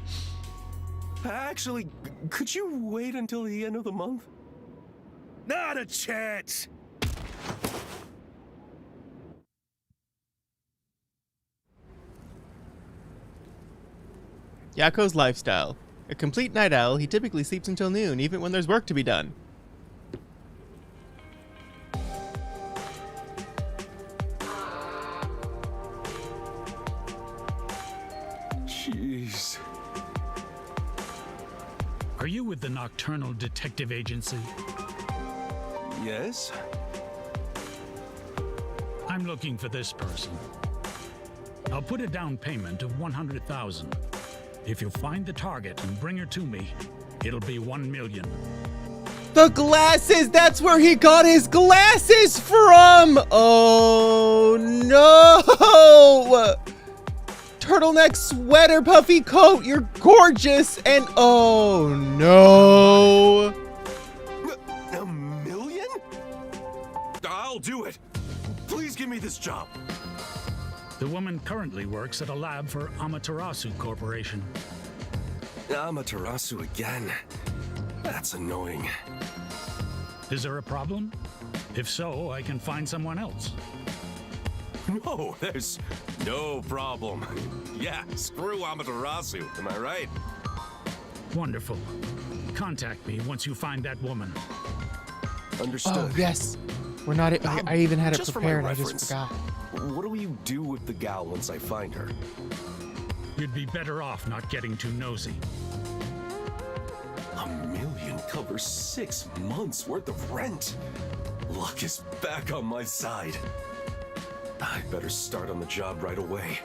Speaker 4: Actually, could you wait until the end of the month?
Speaker 9: Not a chance!
Speaker 1: Yakou's lifestyle. A complete night owl, he typically sleeps until noon, even when there's work to be done.
Speaker 4: Jeez.
Speaker 10: Are you with the Nocturnal Detective Agency?
Speaker 4: Yes?
Speaker 10: I'm looking for this person. I'll put a down payment of 100,000. If you find the target and bring her to me, it'll be 1 million.
Speaker 1: The glasses! That's where he got his glasses from! Oh no! Turtleneck sweater, puffy coat, you're gorgeous! And oh no!
Speaker 4: A million? I'll do it. Please give me this job.
Speaker 10: The woman currently works at a lab for Amaterasu Corporation.
Speaker 4: Amaterasu again. That's annoying.
Speaker 10: Is there a problem? If so, I can find someone else.
Speaker 4: No, there's no problem. Yeah, screw Amaterasu, am I right?
Speaker 10: Wonderful. Contact me once you find that woman.
Speaker 4: Understood.
Speaker 1: Oh, yes. We're not. I even had it
Speaker 4: Just for
Speaker 1: prepared.
Speaker 4: my
Speaker 1: I just
Speaker 4: reference,
Speaker 1: forgot.
Speaker 4: what will you do with the gal once I find her?
Speaker 10: You'd be better off not getting too nosy.
Speaker 4: $1 million covers 6 months worth of rent. Luck is back on my side. I better start on the job right away.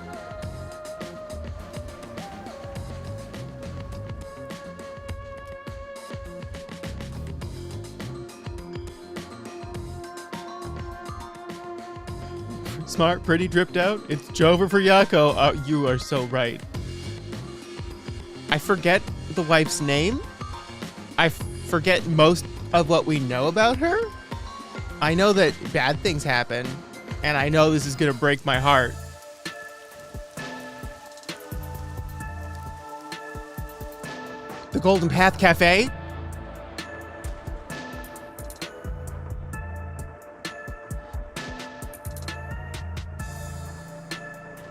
Speaker 1: Smart, pretty, dripped out. It's Jover for Yakou. Oh, you are so right. I forget the wife's name. I forget most of what we know about her. I know that bad things happen, and I know this is gonna break my heart. The Golden Path Cafe?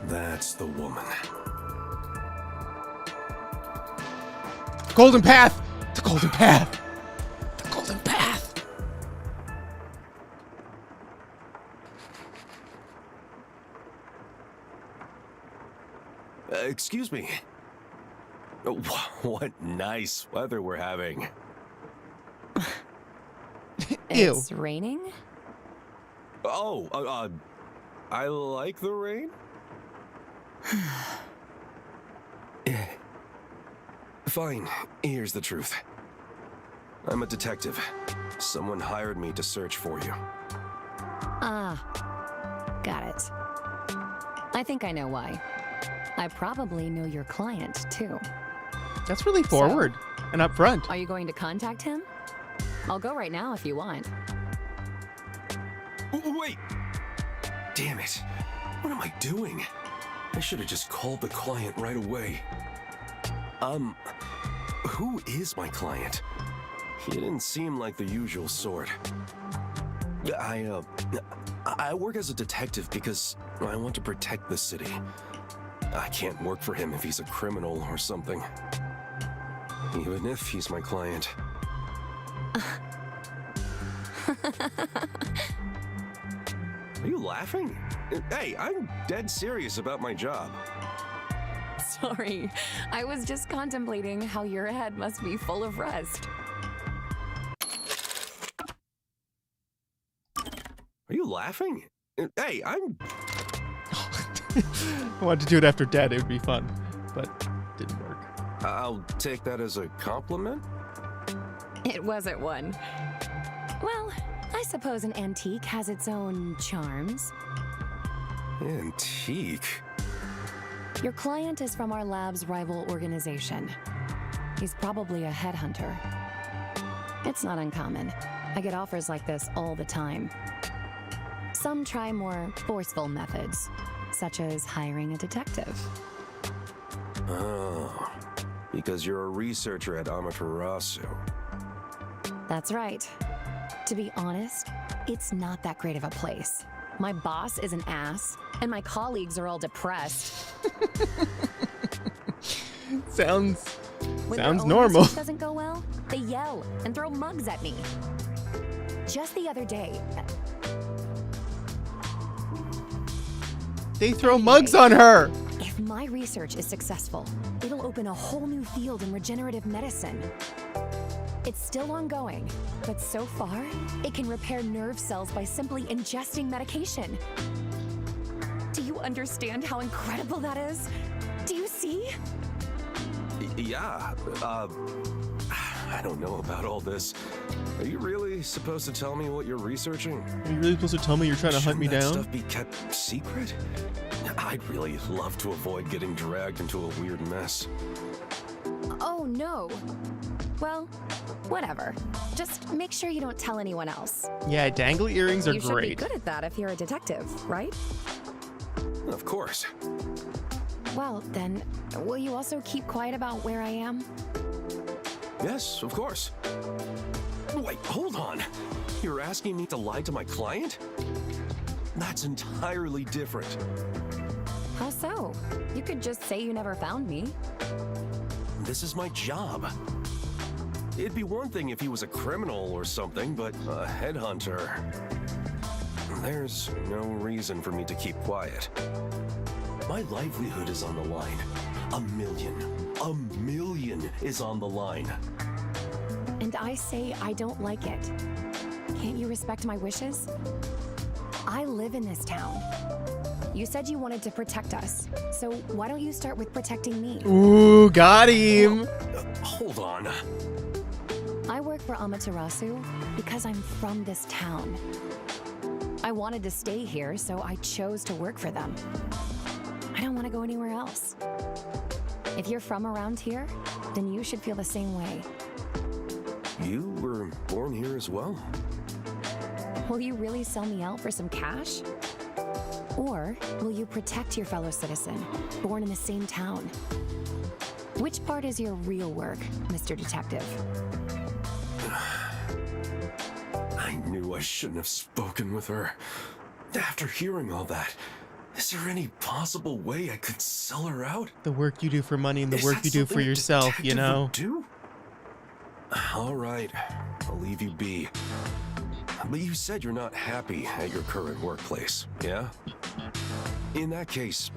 Speaker 4: That's the woman.
Speaker 1: The Golden Path! The Golden Path! The Golden Path!
Speaker 4: Excuse me. What nice weather we're having.
Speaker 1: Ew.
Speaker 5: It's raining?
Speaker 4: Oh, I like the rain. Fine, here's the truth. I'm a detective. Someone hired me to search for you.
Speaker 5: Ah, got it. I think I know why. I probably know your client, too.
Speaker 1: That's really forward and upfront.
Speaker 5: Are you going to contact him? I'll go right now if you want.
Speaker 4: Wait! Damn it. What am I doing? I should have just called the client right away. Who is my client? He didn't seem like the usual sort. I work as a detective because I want to protect the city. I can't work for him if he's a criminal or something. Even if he's my client. Are you laughing? Hey, I'm dead serious about my job.
Speaker 5: Sorry, I was just contemplating how your head must be full of rust.
Speaker 4: Are you laughing? Hey, I'm...
Speaker 1: I wanted to do it after Dead. It would be fun, but didn't work.
Speaker 4: I'll take that as a compliment.
Speaker 5: It wasn't one. Well, I suppose an antique has its own charms.
Speaker 4: Antique?
Speaker 5: Your client is from our lab's rival organization. He's probably a headhunter. It's not uncommon. I get offers like this all the time. Some try more forceful methods, such as hiring a detective.
Speaker 4: Oh, because you're a researcher at Amaterasu.
Speaker 5: That's right. To be honest, it's not that great of a place. My boss is an ass, and my colleagues are all depressed.
Speaker 1: Sounds
Speaker 5: When their own
Speaker 1: normal.
Speaker 5: research doesn't go well, they yell and throw mugs at me. Just the other day.
Speaker 1: They throw mugs on her.
Speaker 5: If my research is successful, it'll open a whole new field in regenerative medicine. It's still ongoing, but so far, it can repair nerve cells by simply ingesting medication. Do you understand how incredible that is? Do you see?
Speaker 4: Yeah, I don't know about all this. Are you really supposed to tell me what you're researching?
Speaker 1: Are you really supposed to tell me you're trying to hunt me
Speaker 4: Shouldn't that
Speaker 1: down?
Speaker 4: stuff be kept secret? I'd really love to avoid getting dragged into a weird mess.
Speaker 5: Oh, no. Well, whatever. Just make sure you don't tell anyone else.
Speaker 1: Yeah, dangly earrings are
Speaker 5: You should be
Speaker 1: great.
Speaker 5: good at that if you're a detective, right?
Speaker 4: Of course.
Speaker 5: Well, then, will you also keep quiet about where I am?
Speaker 4: Yes, of course. Wait, hold on. You're asking me to lie to my client? That's entirely different.
Speaker 5: How so? You could just say you never found me.
Speaker 4: This is my job. It'd be one thing if he was a criminal or something, but a headhunter. There's no reason for me to keep quiet. My livelihood is on the line. A million is on the line.
Speaker 5: And I say I don't like it. Can't you respect my wishes? I live in this town. You said you wanted to protect us, so why don't you start with protecting me?
Speaker 1: Ooh, got him.
Speaker 4: Hold on.
Speaker 5: I work for Amaterasu because I'm from this town. I wanted to stay here, so I chose to work for them. I don't want to go anywhere else. If you're from around here, then you should feel the same way.
Speaker 4: You were born here as well?
Speaker 5: Will you really sell me out for some cash? Or will you protect your fellow citizen, born in the same town? Which part is your real work, Mr. Detective?
Speaker 4: I knew I shouldn't have spoken with her. After hearing all that, is there any possible way I could sell her out?
Speaker 1: The work you do for money and the
Speaker 4: Is
Speaker 1: work
Speaker 4: that
Speaker 1: you do for
Speaker 4: something a
Speaker 1: yourself, you
Speaker 4: detective
Speaker 1: know?
Speaker 4: would do? All right, I'll leave you be. But you said you're not happy at your current workplace, yeah? In that case,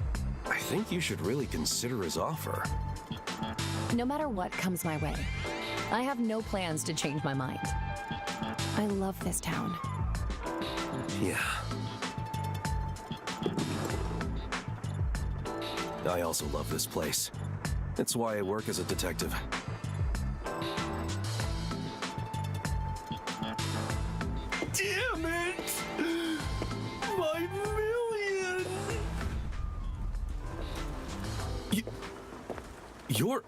Speaker 4: I think you should really consider his offer.
Speaker 5: No matter what comes my way, I have no plans to change my mind. I love this town.
Speaker 4: Yeah. I also love this place. It's why I work as a detective. Damn it! My million! You're...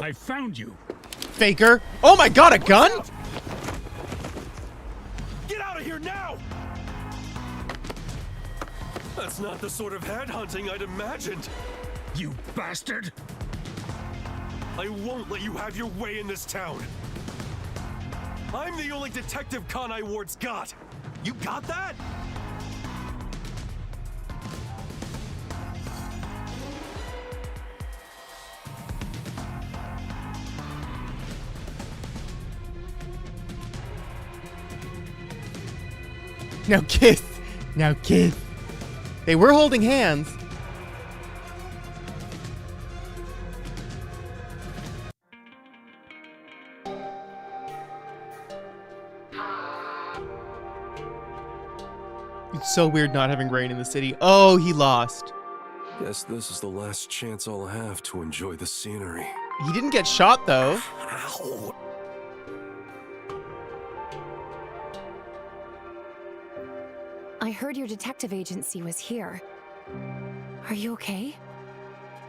Speaker 10: I found you.
Speaker 1: Faker. Oh my god, a gun?
Speaker 8: Get out of here now! That's not the sort of headhunting I'd imagined.
Speaker 10: You bastard!
Speaker 8: I won't let you have your way in this town. I'm the only Detective Kanai Ward's got. You got that?
Speaker 1: Now kiss. Now kiss. They were holding hands. It's so weird not having rain in the city. Oh, he lost.
Speaker 4: Guess this is the last chance I'll have to enjoy the scenery.
Speaker 1: He didn't get shot though.
Speaker 4: Ow!
Speaker 5: I heard your detective agency was here. Are you okay?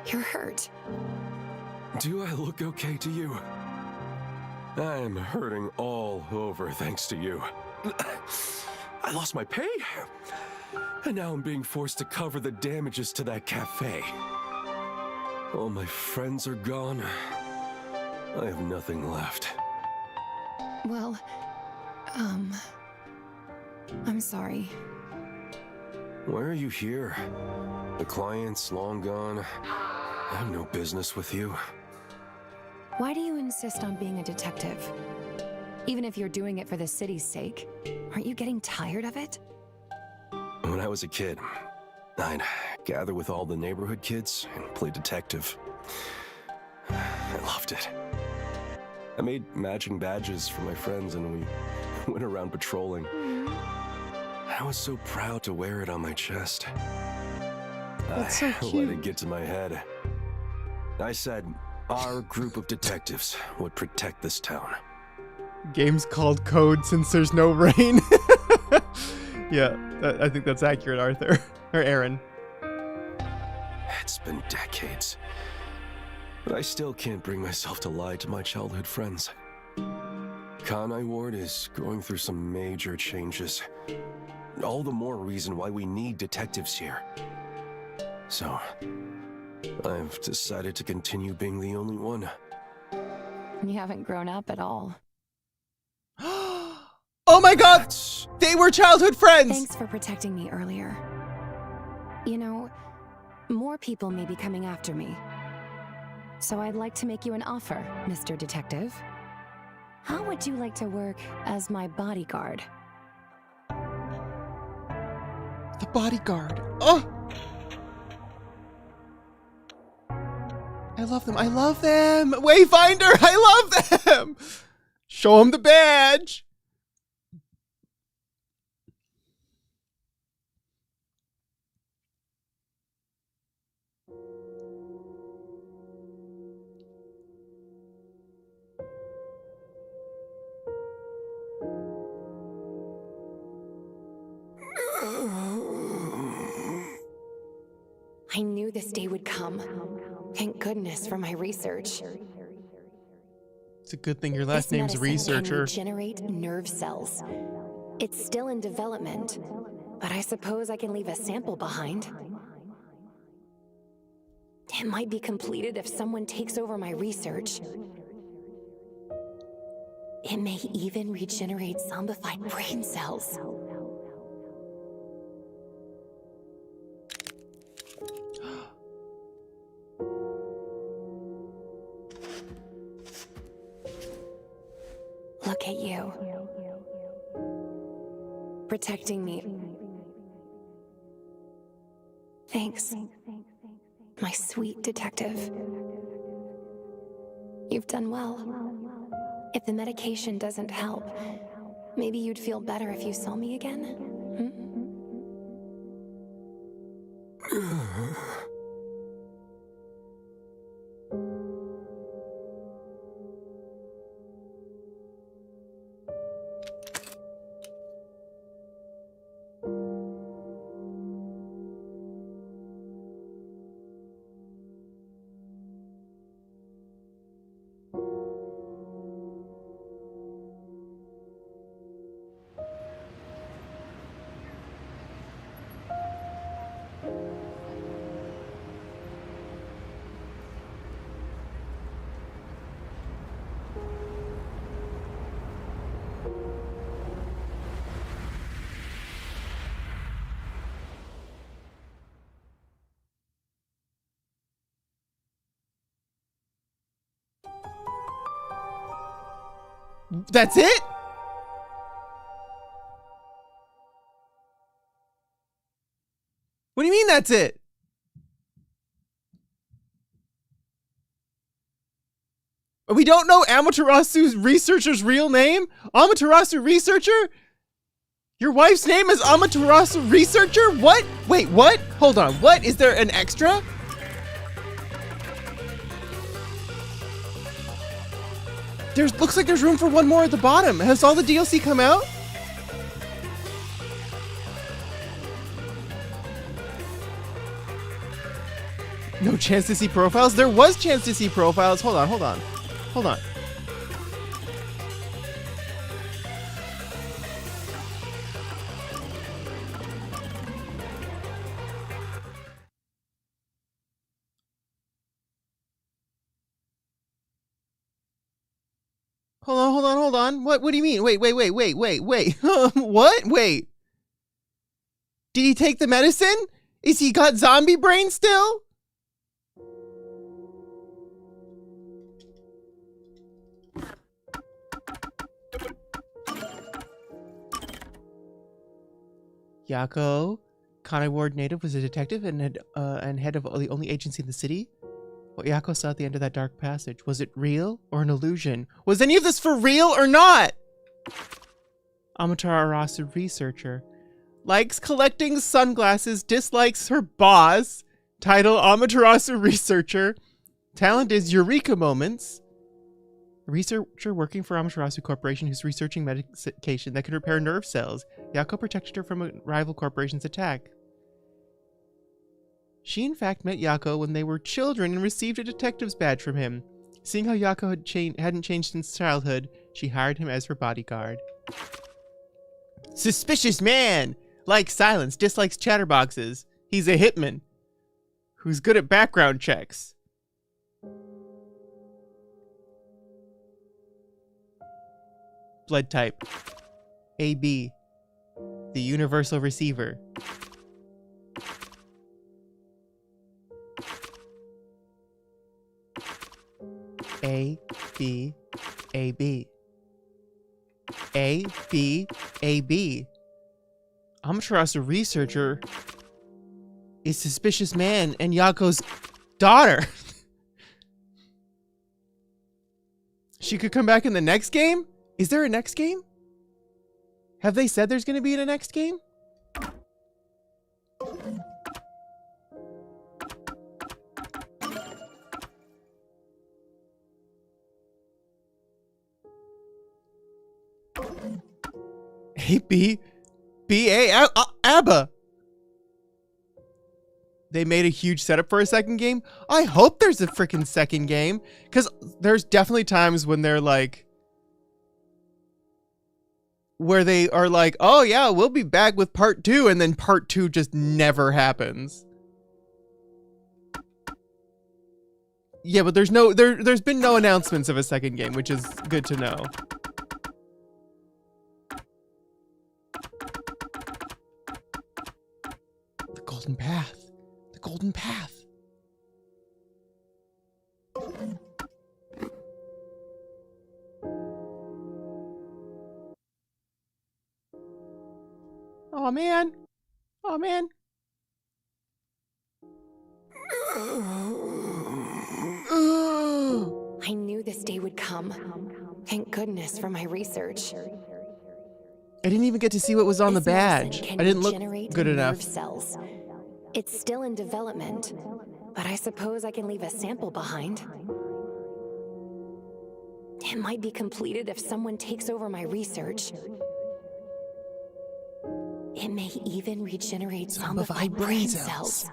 Speaker 5: You're hurt.
Speaker 4: Do I look okay to you? I'm hurting all over thanks to you. I lost my pay, and now I'm being forced to cover the damages to that cafe. All my friends are gone. I have nothing left.
Speaker 5: Well, I'm sorry.
Speaker 4: Why are you here? The client's long gone. I have no business with you.
Speaker 5: Why do you insist on being a detective? Even if you're doing it for the city's sake, aren't you getting tired of it?
Speaker 4: When I was a kid, I'd gather with all the neighborhood kids and play detective. I loved it. I made matching badges for my friends and we went around patrolling. I was so proud to wear it on my chest.
Speaker 1: That's so
Speaker 4: I
Speaker 1: cute.
Speaker 4: let it get to my head. I said our group of detectives would protect this town.
Speaker 1: Game's called Code since there's no rain. Yeah, I think that's accurate, Arthur. Or Aaron.
Speaker 4: It's been decades. But I still can't bring myself to lie to my childhood friends. Kanai Ward is going through some major changes. All the more reason why we need detectives here. So, I've decided to continue being the only one.
Speaker 5: You haven't grown up at all.
Speaker 1: Oh my god! They were childhood friends!
Speaker 5: Thanks for protecting me earlier. You know, more people may be coming after me. So I'd like to make you an offer, Mr. Detective. How would you like to work as my bodyguard?
Speaker 1: The bodyguard. Oh! I love them. I love them! Wayfinder! I love them! Show him the badge!
Speaker 5: I knew this day would come. Thank goodness for my research.
Speaker 1: It's a good thing your last
Speaker 5: This
Speaker 1: name's
Speaker 5: medicine
Speaker 1: Researcher.
Speaker 5: can regenerate nerve cells. It's still in development, but I suppose I can leave a sample behind. It might be completed if someone takes over my research. It may even regenerate zombified brain cells. Look at you. Protecting me. Thanks, my sweet detective. You've done well. If the medication doesn't help, maybe you'd feel better if you saw me again?
Speaker 1: That's it? What do you mean that's it? We don't know Amaterasu's researcher's real name? Amaterasu Researcher? Your wife's name is Amaterasu Researcher? What? Wait, what? Hold on, what? Is there an extra? Looks like there's room for one more at the bottom. Has all the DLC come out? No chance to see profiles? There was chance to see profiles. Hold on, hold on. Hold on. Hold on, hold on, hold on. What do you mean? Wait. What? Wait. Did he take the medicine? Is he got zombie brain still? Yakou, Kanai Ward native, was a detective and head of the only agency in the city. What Yakou saw at the end of that dark passage, was it real or an illusion? Was any of this for real or not? Amaterasu researcher. Likes collecting sunglasses, dislikes her boss. Title, Amaterasu researcher. Talent is Eureka Moments. A researcher working for Amaterasu Corporation who's researching medication that can repair nerve cells. Yakou protected her from a rival corporation's attack. She in fact met Yakou when they were children and received a detective's badge from him. Seeing how Yakou hadn't changed since childhood, she hired him as her bodyguard. Suspicious man! Likes silence, dislikes chatterboxes. He's a hitman who's good at background checks. Blood type AB, the universal receiver. A, B, A, B. A, B, A, B. Amaterasu researcher is suspicious man and Yakou's daughter. She could come back in the next game? Is there a next game? Have they said there's going to be a next game? A, B, B, A, ABBA. They made a huge setup for a second game. I hope there's a freaking second game. Because there's definitely times when they're like... where they are like, oh yeah, we'll be back with part 2. And then part 2 just never happens. Yeah, but there's been no announcements of a second game, which is good to know. The golden path. The golden path. Oh man. Oh man.
Speaker 5: I knew this day would come. Thank goodness for my research.
Speaker 1: I didn't even get to see what was on the
Speaker 5: This medicine
Speaker 1: badge.
Speaker 5: can
Speaker 1: I didn't look
Speaker 5: regenerate
Speaker 1: good
Speaker 5: nerve
Speaker 1: enough.
Speaker 5: Cells. It's still in development, but I suppose I can leave a sample behind. It might be completed if someone takes over my research. It may even regenerate some of my brain cells.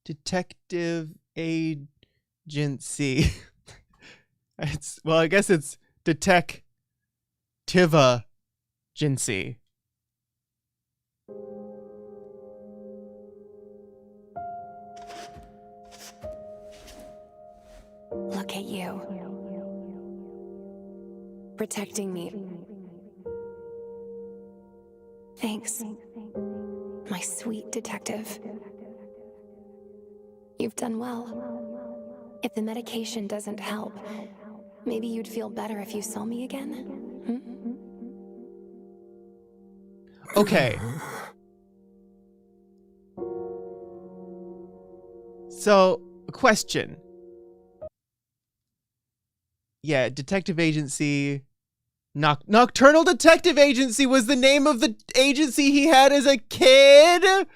Speaker 1: Detective agency. Well, I guess it's detective agency.
Speaker 5: Look at you. Protecting me. Thanks, my sweet detective. You've done well. If the medication doesn't help, maybe you'd feel better if you saw me again? Hmm?
Speaker 1: Okay. So, question. Yeah, detective agency. Nocturnal Detective Agency was the name of the agency he had as a kid?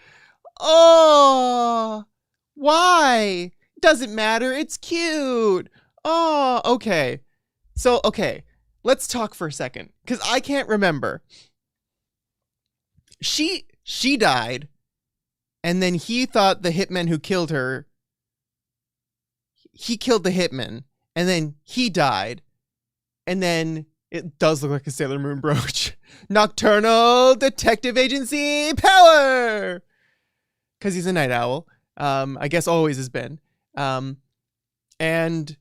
Speaker 1: Oh, why? Doesn't matter. It's cute. Oh, okay. So, okay. Let's talk for a second, because I can't remember. she died, and then he thought the hitman who killed her, he killed the hitman, and then he died, and then it does look like a Sailor Moon brooch. Nocturnal Detective Agency power, because he's a night owl. I guess always has been. And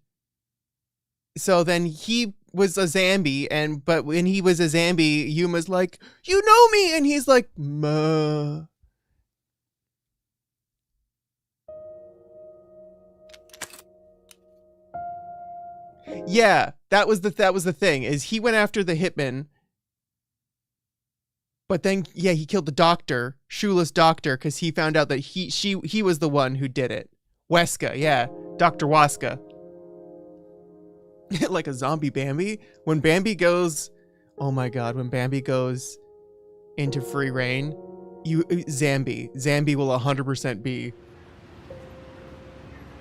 Speaker 1: so then he was a zombie, but when he was a zombie, Yuma's like, "You know me," and he's like, "Ma." Yeah, that was the thing, is he went after the hitman, but then he killed the doctor, shoeless doctor, because he found out that he was the one who did it. Weska, yeah, Dr. Waska. Like a zombie Bambi. When Bambi goes, oh my god, when Bambi goes into free reign, Zambi will 100% be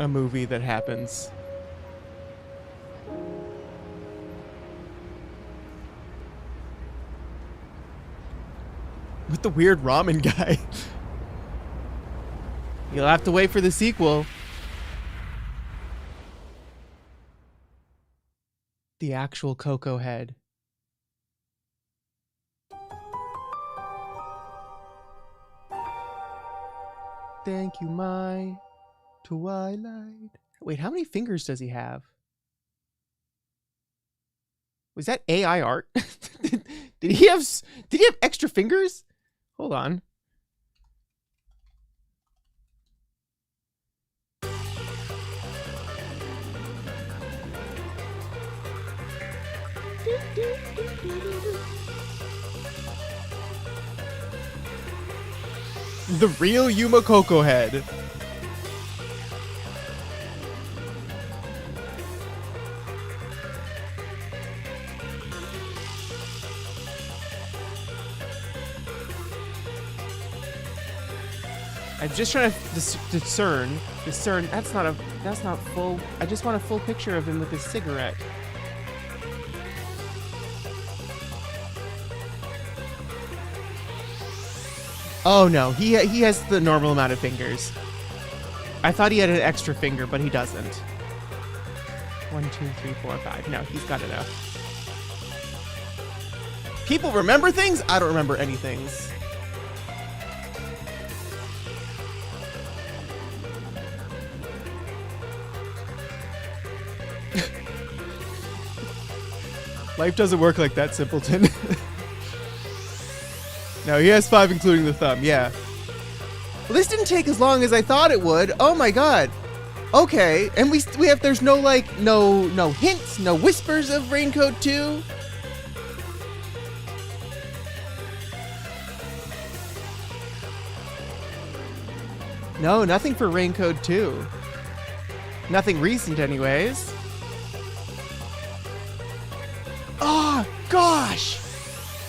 Speaker 1: a movie that happens. With the weird ramen guy. You'll have to wait for the sequel. The actual Coco head. Thank you, my twilight. Wait, how many fingers does he have? Was that AI art? Did he have extra fingers? Hold on. The real Yuma Coco head. I'm just trying to discern. That's not full. I just want a full picture of him with his cigarette. Oh no, he has the normal amount of fingers. I thought he had an extra finger, but he doesn't. 1, 2, 3, 4, 5. No, he's got enough. People remember things? I don't remember anything. Life doesn't work like that, simpleton. No, he has 5, including the thumb. Yeah. Well, this didn't take as long as I thought it would. Oh my god. Okay, and we have. There's no no hints, no whispers of RainCode 2. No, nothing for RainCode 2. Nothing recent, anyways. Oh gosh.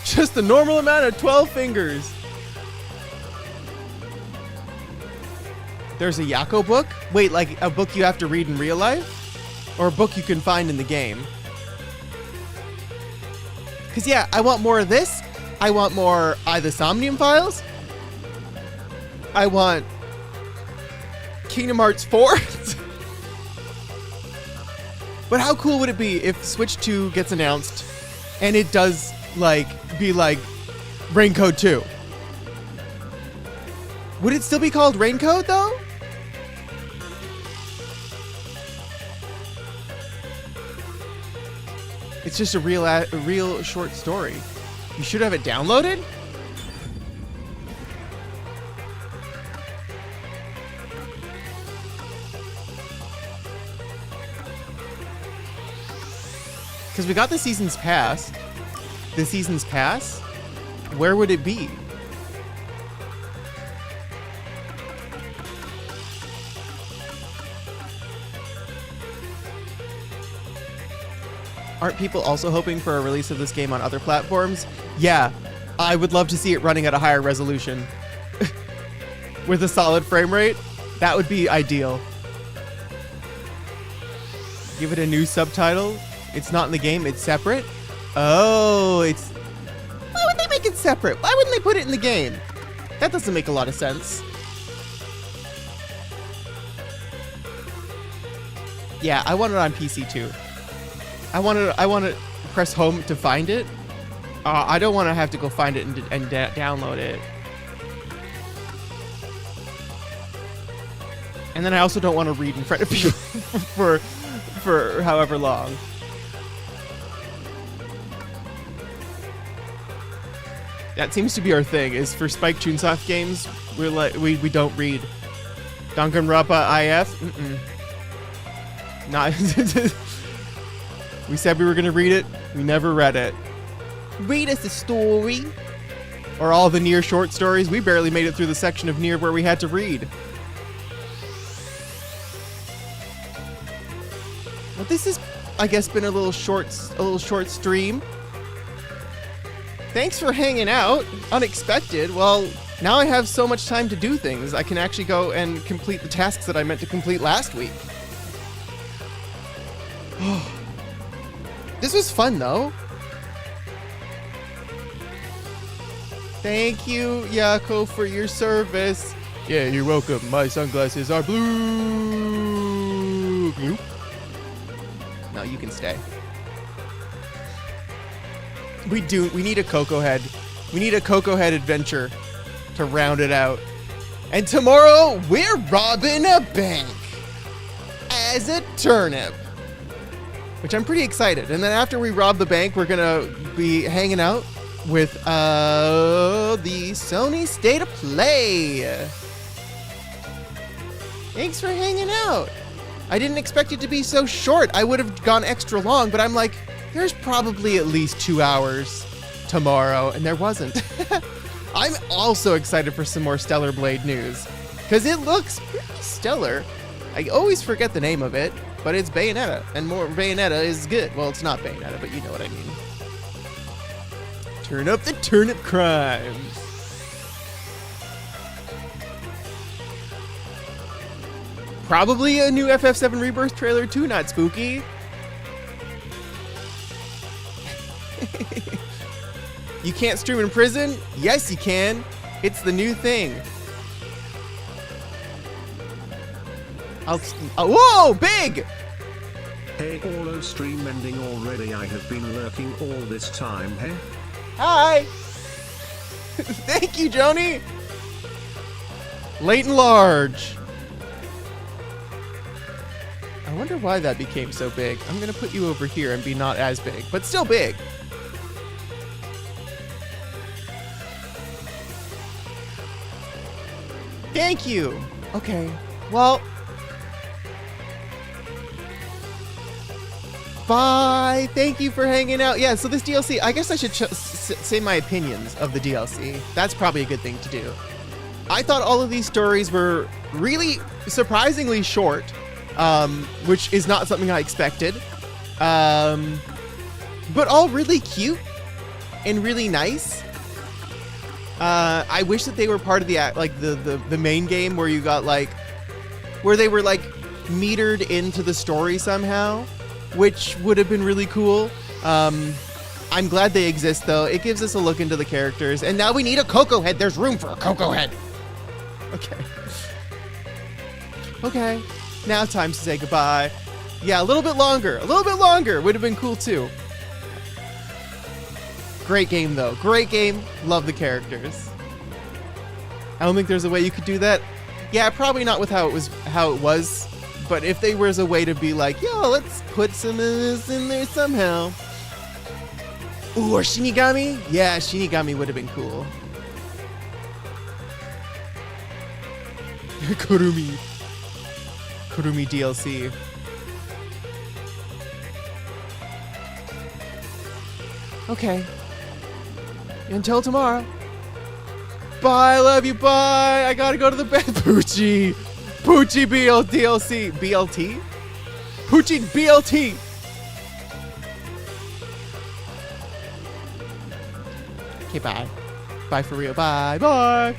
Speaker 1: Just the normal amount of 12 fingers. There's a Yakou book? Wait, like a book you have to read in real life? Or a book you can find in the game? Because yeah, I want more of this. I want more the Somnium Files. I want Kingdom Hearts 4. But how cool would it be if Switch 2 gets announced and it does be like RainCode 2? Would it still be called RainCode though? It's just a real short story. You should have it downloaded? Because we got the Season's Pass. The Season's Pass? Where would it be? Aren't people also hoping for a release of this game on other platforms? Yeah, I would love to see it running at a higher resolution. With a solid frame rate, that would be ideal. Give it a new subtitle. It's not in the game, it's separate. Oh, it's... Why would they make it separate? Why wouldn't they put it in the game? That doesn't make a lot of sense. Yeah, I want it on PC too. I want to press home to find it. I don't want to have to go find it and download it. And then I also don't want to read in front of you for however long. That seems to be our thing. Is for Spike Chunsoft games, we're like we don't read. Danganronpa IF. Not. We said we were gonna read it. We never read it. Read us a story. Or all the Nier short stories. We barely made it through the section of Nier where we had to read. Well, this has, I guess, been a little short stream. Thanks for hanging out. Unexpected. Well, now I have so much time to do things. I can actually go and complete the tasks that I meant to complete last week. This was fun, though. Thank you, Yakou, for your service. Yeah, you're welcome. My sunglasses are blue. You? No, you can stay. We need a Cocoa Head. We need a Cocoa Head adventure to round it out. And tomorrow, we're robbing a bank as a turnip. Which I'm pretty excited. And then after we rob the bank, we're gonna be hanging out with the Sony State of Play. Thanks for hanging out. I didn't expect it to be so short. I would have gone extra long, but I'm like, there's probably at least 2 hours tomorrow, and there wasn't. I'm also excited for some more Stellar Blade news, because it looks pretty stellar. I always forget the name of it, but it's Bayonetta, and more Bayonetta is good. Well, it's not Bayonetta, but you know what I mean. Turn up the turnip crimes. Probably a new FF7 Rebirth trailer too, not spooky. You can't stream in prison? Yes, you can. It's the new thing. Whoa, big!
Speaker 11: Hey, Orlo stream ending already. I have been lurking all this time, hey?
Speaker 1: Hi! Thank you, Joni! Late and large. I wonder why that became so big. I'm gonna put you over here and be not as big, but still big. Thank you! Okay, well... Bye! Thank you for hanging out. Yeah, so this DLC, I guess I should say my opinions of the DLC. That's probably a good thing to do. I thought all of these stories were really surprisingly short, which is not something I expected. But all really cute and really nice. I wish that they were part of the main game where you got where they were metered into the story somehow, which would have been really cool. I'm glad they exist though. It gives us a look into the characters, and now we need a Cocoa Head. There's room for a Cocoa Head. Okay. Okay. Now time to say goodbye. Yeah, a little bit longer. A little bit longer would have been cool too. Great game though. Great game. Love the characters. I don't think there's a way you could do that. Yeah, probably not with how it was. But if there was a way to be like, yo, let's put some of this in there somehow. Ooh, or Shinigami? Yeah, Shinigami would have been cool. Kurumi DLC. Okay. Until tomorrow. Bye, love you, bye. I gotta go to the bed. Poochie DLC. BLT? Poochie BLT. Okay, bye. Bye for real. Bye. Bye.